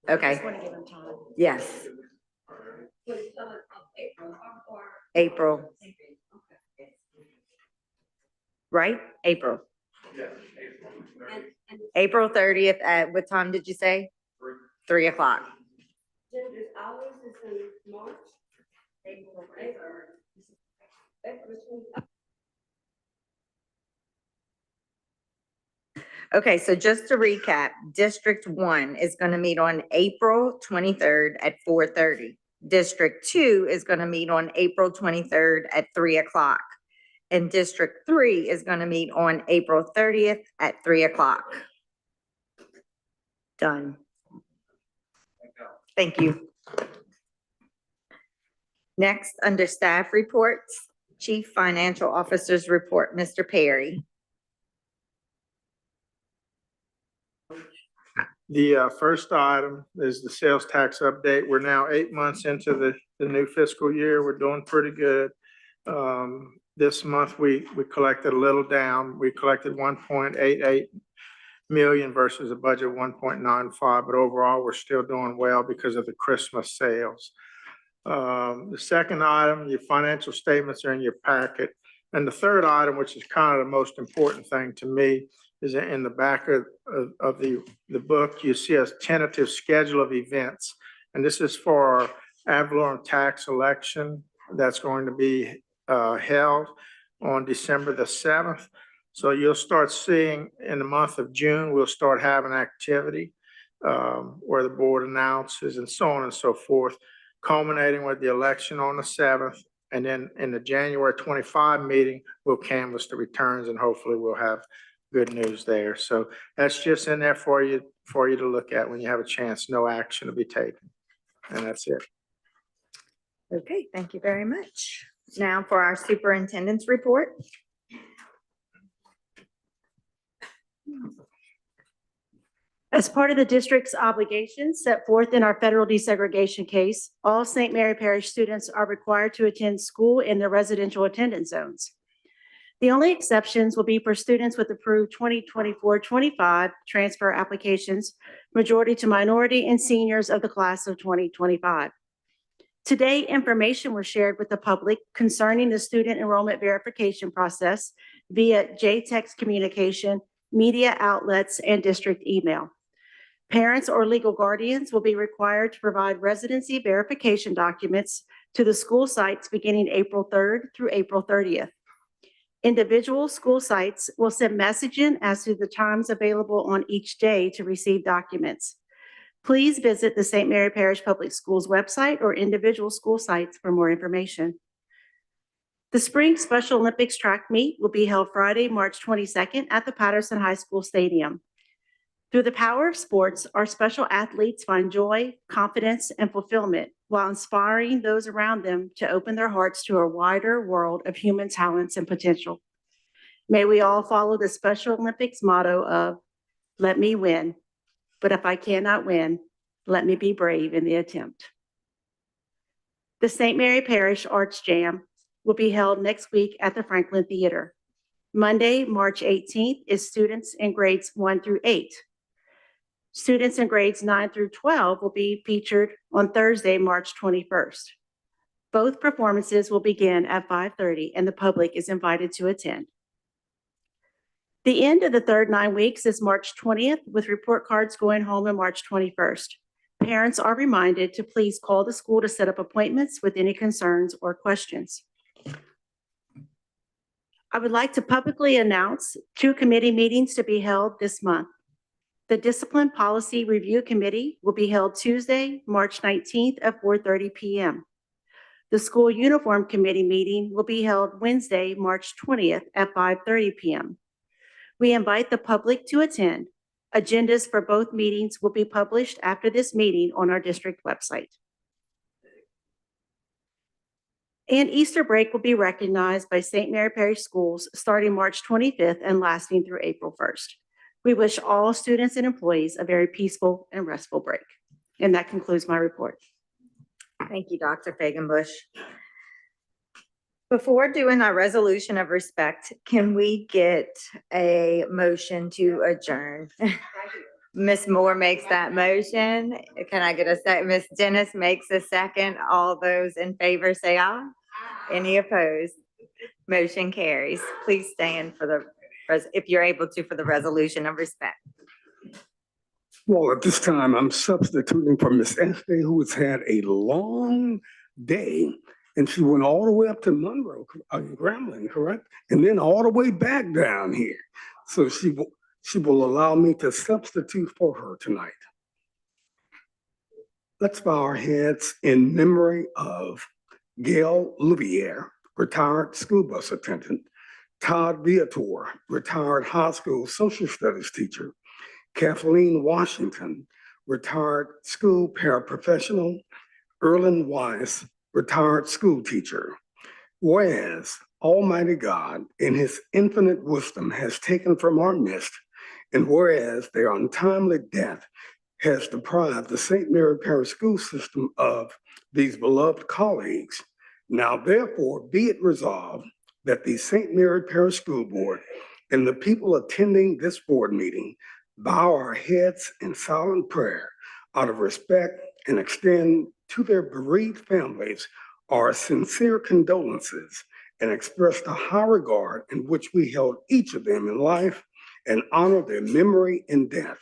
Okay. Yes. April. Right? April. April 30th at what time did you say? 3 o'clock. Ours is in March. Okay, so just to recap, District 1 is gonna meet on April 23rd at 4:30. District 2 is gonna meet on April 23rd at 3 o'clock. And District 3 is gonna meet on April 30th at 3 o'clock. Done. Thank you. Next, under staff reports, Chief Financial Officer's report, Mr. Perry. The first item is the sales tax update. We're now 8 months into the new fiscal year. We're doing pretty good. This month, we collected a little down. We collected 1.88 million versus a budget of 1.95, but overall, we're still doing well because of the Christmas sales. The second item, your financial statements are in your packet. And the third item, which is kind of the most important thing to me, is in the back of the book. You see a tentative schedule of events. And this is for our Avalon tax election that's going to be held on December the 7th. So you'll start seeing in the month of June, we'll start having activity where the board announces and so on and so forth, culminating with the election on the 7th. And then in the January 25 meeting, we'll canvass the returns and hopefully we'll have good news there. So that's just in there for you to look at when you have a chance. No action to be taken. And that's it. Okay, thank you very much. Now for our superintendent's report. As part of the district's obligations set forth in our federal desegregation case, all St. Mary Parish students are required to attend school in their residential attendance zones. The only exceptions will be for students with approved 2024-25 transfer applications, majority to minority and seniors of the class of 2025. Today, information was shared with the public concerning the student enrollment verification process via JTEX communication, media outlets, and district email. Parents or legal guardians will be required to provide residency verification documents to the school sites beginning April 3rd through April 30th. Individual school sites will send messaging as to the times available on each day to receive documents. Please visit the St. Mary Parish Public Schools website or individual school sites for more information. The Spring Special Olympics track meet will be held Friday, March 22nd at the Patterson High School Stadium. Through the power of sports, our special athletes find joy, confidence, and fulfillment while inspiring those around them to open their hearts to a wider world of human talents and potential. May we all follow the Special Olympics motto of, "Let me win, but if I cannot win, let me be brave in the attempt." The St. Mary Parish Arts Jam will be held next week at the Franklin Theater. Monday, March 18th is students in grades 1 through 8. Students in grades 9 through 12 will be featured on Thursday, March 21st. Both performances will begin at 5:30 and the public is invited to attend. The end of the third 9 weeks is March 20th, with report cards going home on March 21st. Parents are reminded to please call the school to set up appointments with any concerns or questions. I would like to publicly announce 2 committee meetings to be held this month. The Discipline Policy Review Committee will be held Tuesday, March 19th at 4:30 p.m. The School Uniform Committee meeting will be held Wednesday, March 20th at 5:30 p.m. We invite the public to attend. Agendas for both meetings will be published after this meeting on our district website. And Easter break will be recognized by St. Mary Parish Schools starting March 25th and lasting through April 1st. We wish all students and employees a very peaceful and restful break. And that concludes my report. Thank you, Dr. Fagenbush. Before doing our resolution of respect, can we get a motion to adjourn? Ms. Moore makes that motion. Can I get a second? Ms. Dennis makes a second. All those in favor say aye. Any opposed? Motion carries. Please stand for the, if you're able to, for the resolution of respect. Well, at this time, I'm substituting for Miss Estee, who has had a long day, and she went all the way up to Monroe, Grambling, correct? And then all the way back down here. So she will allow me to substitute for her tonight. Let's bow our heads in memory of Gail Louvier, retired school bus attendant, Todd Viator, retired high school social studies teacher, Kathleen Washington, retired school paraprofessional, Erlen Weiss, retired school teacher. Whereas Almighty God in his infinite wisdom has taken from our midst, and whereas their untimely death has deprived the St. Mary Parish school system of these beloved colleagues, now therefore be it resolved that the St. Mary Parish School Board and the people attending this board meeting bow our heads in silent prayer out of respect and extend to their bereaved families our sincere condolences and express the high regard in which we held each of them in life and honor their memory in death.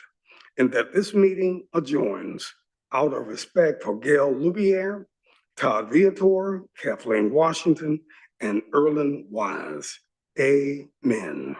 And that this meeting adjourns out of respect for Gail Louvier, Todd Viator, Kathleen Washington, and Erlen Wise. Amen.